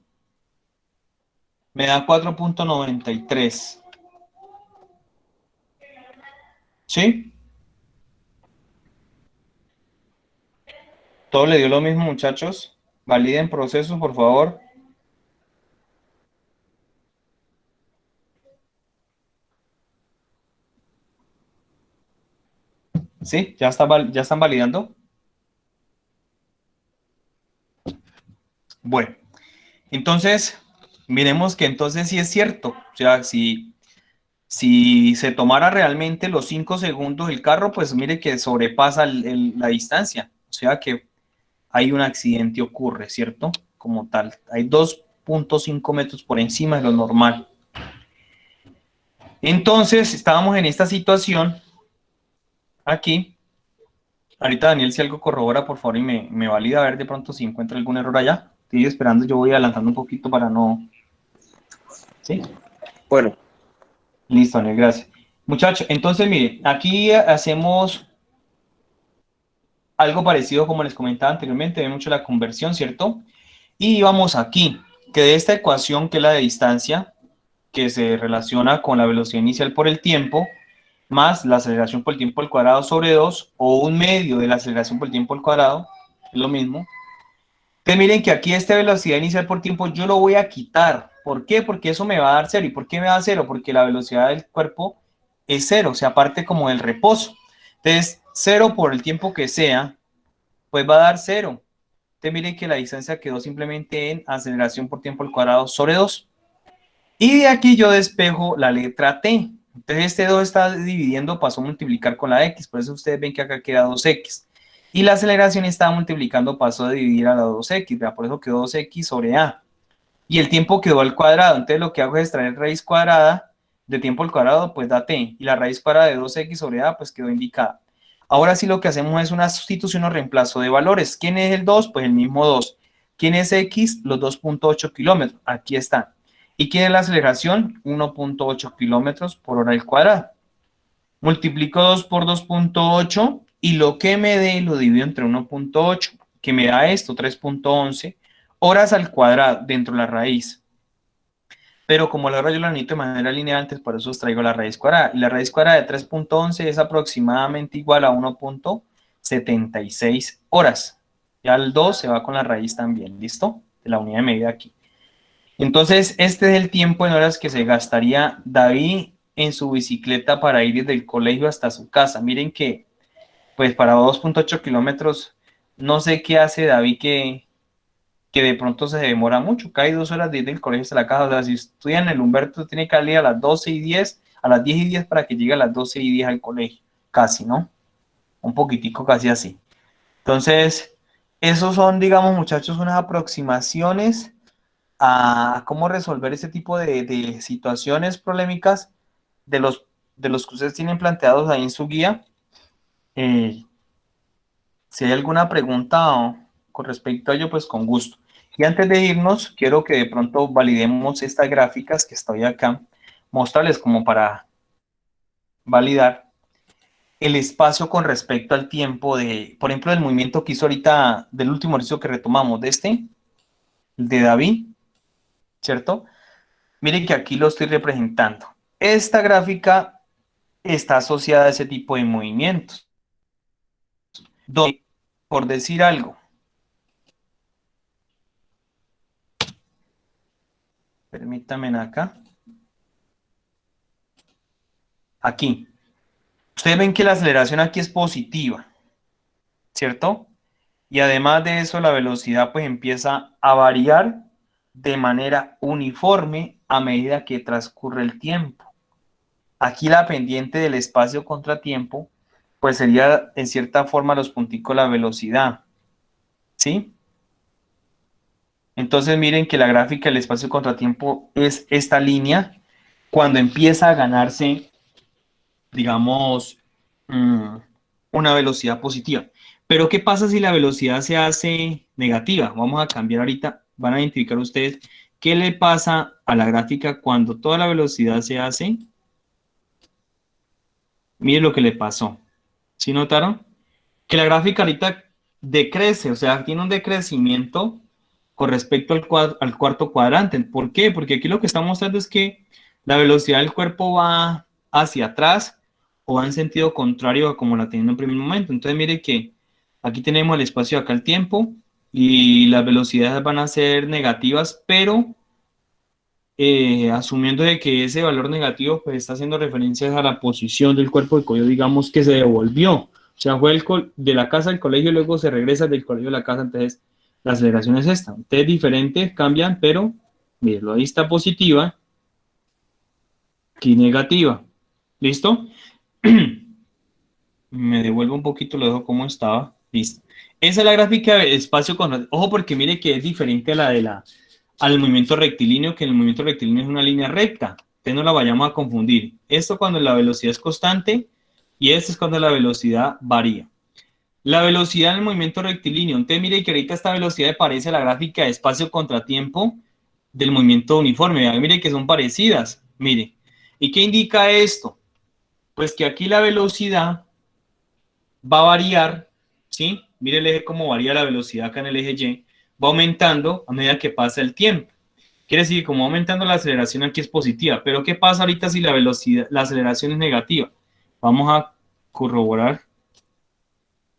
Me da 4.93. ¿Sí? ¿Todo le dio lo mismo, muchachos? Validen proceso, por favor. ¿Sí? ¿Ya están validando? Bueno, entonces, miremos que entonces sí es cierto. O sea, si se tomara realmente los 5 segundos el carro, pues mire que sobrepasa la distancia. O sea que hay un accidente ocurre, ¿cierto? Como tal. Hay 2.5 metros por encima de lo normal. Entonces, estábamos en esta situación aquí. Ahorita Daniel, si algo corrobora, por favor, y me valida a ver de pronto si encuentra algún error allá. Estoy esperando, yo voy adelantando un poquito para no... ¿Sí? Bueno, Listo, Daniel, gracias. Muchachos, entonces, mire, aquí hacemos algo parecido como les comentaba anteriormente, ve mucho la conversión, ¿cierto? Y vamos aquí, que de esta ecuación, que es la de distancia, que se relaciona con la velocidad inicial por el tiempo, más la aceleración por el tiempo al cuadrado sobre 2, o un medio de la aceleración por el tiempo al cuadrado, es lo mismo. Entonces miren que aquí esta velocidad inicial por tiempo yo lo voy a quitar. ¿Por qué? Porque eso me va a dar cero. ¿Y por qué me da cero? Porque la velocidad del cuerpo es cero, o sea, parte como del reposo. Entonces, cero por el tiempo que sea, pues va a dar cero. Entonces miren que la distancia quedó simplemente en aceleración por tiempo al cuadrado sobre 2. Y de aquí yo despejo la letra T. Entonces este 2 está dividiendo, pasó a multiplicar con la X. Por eso ustedes ven que acá queda 2X. Y la aceleración está multiplicando, pasó a dividir a la 2X. ¿Verdad? Por eso quedó 2X sobre A. Y el tiempo quedó al cuadrado. Entonces lo que hago es extraer raíz cuadrada de tiempo al cuadrado, pues da T. Y la raíz cuadrada de 2X sobre A, pues quedó indicada. Ahora sí lo que hacemos es una sustitución o reemplazo de valores. ¿Quién es el 2? Pues el mismo 2. ¿Quién es X? Los 2.8 kilómetros. Aquí está. ¿Y quién es la aceleración? 1.8 kilómetros por hora al cuadrado. Multiplico 2 por 2.8 y lo que me dé lo divido entre 1.8, que me da esto, 3.11 horas al cuadrado dentro de la raíz. Pero como la hora yo la necesito de manera lineal, antes por eso os traigo la raíz cuadrada. Y la raíz cuadrada de 3.11 es aproximadamente igual a 1.76 horas. Ya el 2 se va con la raíz también, ¿listo? De la unidad de medida aquí. Entonces, este es el tiempo en horas que se gastaría David en su bicicleta para ir desde el colegio hasta su casa. Miren que, pues para 2.8 kilómetros, no sé qué hace David que de pronto se demora mucho. Cae 2 horas desde el colegio hasta la casa. O sea, si estudia en el Humberto, tiene que salir a las 12:10, a las 10:10 para que llegue a las 12:10 al colegio. Casi, ¿no? Un poquitico casi así. Entonces, esos son, digamos, muchachos, unas aproximaciones a cómo resolver ese tipo de situaciones polémicas de los que ustedes tienen planteados ahí en su guía. Eh, si hay alguna pregunta con respecto a ello, pues con gusto. Y antes de irnos, quiero que de pronto validemos estas gráficas que estoy acá, mostrarles como para validar el espacio con respecto al tiempo de, por ejemplo, del movimiento que hizo ahorita, del último ejercicio que retomamos, de David, ¿cierto? Miren que aquí lo estoy representando. Esta gráfica está asociada a ese tipo de movimientos. Donde, por decir algo, permítanme acá. Aquí. Ustedes ven que la aceleración aquí es positiva, ¿cierto? Y además de eso, la velocidad pues empieza a variar de manera uniforme a medida que transcurre el tiempo. Aquí la pendiente del espacio contratiempo pues sería en cierta forma los punticos la velocidad, ¿sí? Entonces miren que la gráfica del espacio contratiempo es esta línea cuando empieza a ganarse, digamos, una velocidad positiva. Pero ¿qué pasa si la velocidad se hace negativa? Vamos a cambiar ahorita, van a identificar ustedes qué le pasa a la gráfica cuando toda la velocidad se hace. Miren lo que le pasó. ¿Sí notaron? Que la gráfica ahorita decrece, o sea, tiene un decrecimiento con respecto al cuarto cuadrante. ¿Por qué? Porque aquí lo que está mostrando es que la velocidad del cuerpo va hacia atrás o va en sentido contrario a como la teniendo en primer momento. Entonces, mire que aquí tenemos el espacio, acá el tiempo, y las velocidades van a ser negativas, pero asumiendo de que ese valor negativo pues está haciendo referencias a la posición del cuerpo de cuello, digamos que se devolvió. O sea, fue de la casa al colegio y luego se regresa del colegio a la casa, entonces la aceleración es esta. Entonces diferentes cambian, pero mirenlo, ahí está positiva, aquí negativa. ¿Listo? Me devuelvo un poquito, lo dejo como estaba. Listo. Esa es la gráfica de espacio con... Ojo, porque mire que es diferente a la de al movimiento rectilíneo, que el movimiento rectilíneo es una línea recta. Entonces no la vayamos a confundir. Esto cuando la velocidad es constante y esto es cuando la velocidad varía. La velocidad en el movimiento rectilíneo. Entonces mire que ahorita esta velocidad parece a la gráfica de espacio contratiempo del movimiento uniforme. Mire que son parecidas. Mire. ¿Y qué indica esto? Pues que aquí la velocidad va a variar, ¿sí? Mire el eje cómo varía la velocidad acá en el eje Y, va aumentando a medida que pasa el tiempo. Quiere decir que como va aumentando la aceleración aquí es positiva, pero ¿qué pasa ahorita si la velocidad, la aceleración es negativa? Vamos a corroborar.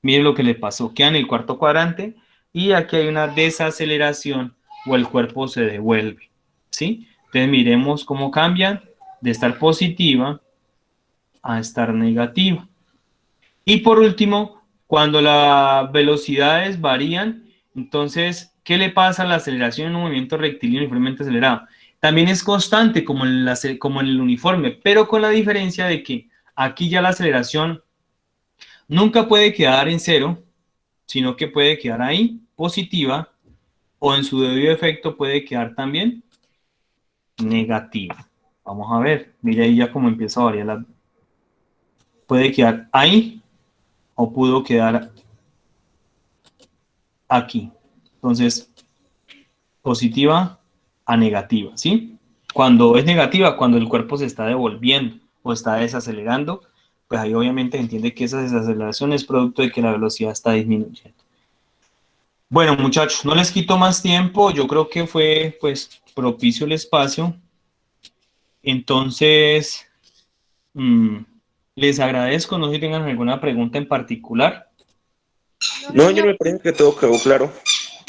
Mire lo que le pasó, queda en el cuarto cuadrante y aquí hay una desaceleración o el cuerpo se devuelve, ¿sí? Entonces miremos cómo cambian de estar positiva a estar negativa. Y por último, cuando las velocidades varían, entonces, ¿qué le pasa a la aceleración en un movimiento rectilíneo uniformemente acelerado? También es constante como como en el uniforme, pero con la diferencia de que aquí ya la aceleración nunca puede quedar en cero, sino que puede quedar ahí positiva o en su debido efecto puede quedar también negativa. Vamos a ver, mire ahí ya cómo empieza a variar. Puede quedar ahí o pudo quedar aquí. Entonces, positiva a negativa, ¿sí? Cuando es negativa, cuando el cuerpo se está devolviendo o está desacelerando, pues ahí obviamente se entiende que esa desaceleración es producto de que la velocidad está disminuyendo. Bueno, muchachos, no les quito más tiempo. Yo creo que fue, pues, propicio el espacio. Entonces, les agradezco. No sé si tengan alguna pregunta en particular. No, yo me parece que todo quedó claro.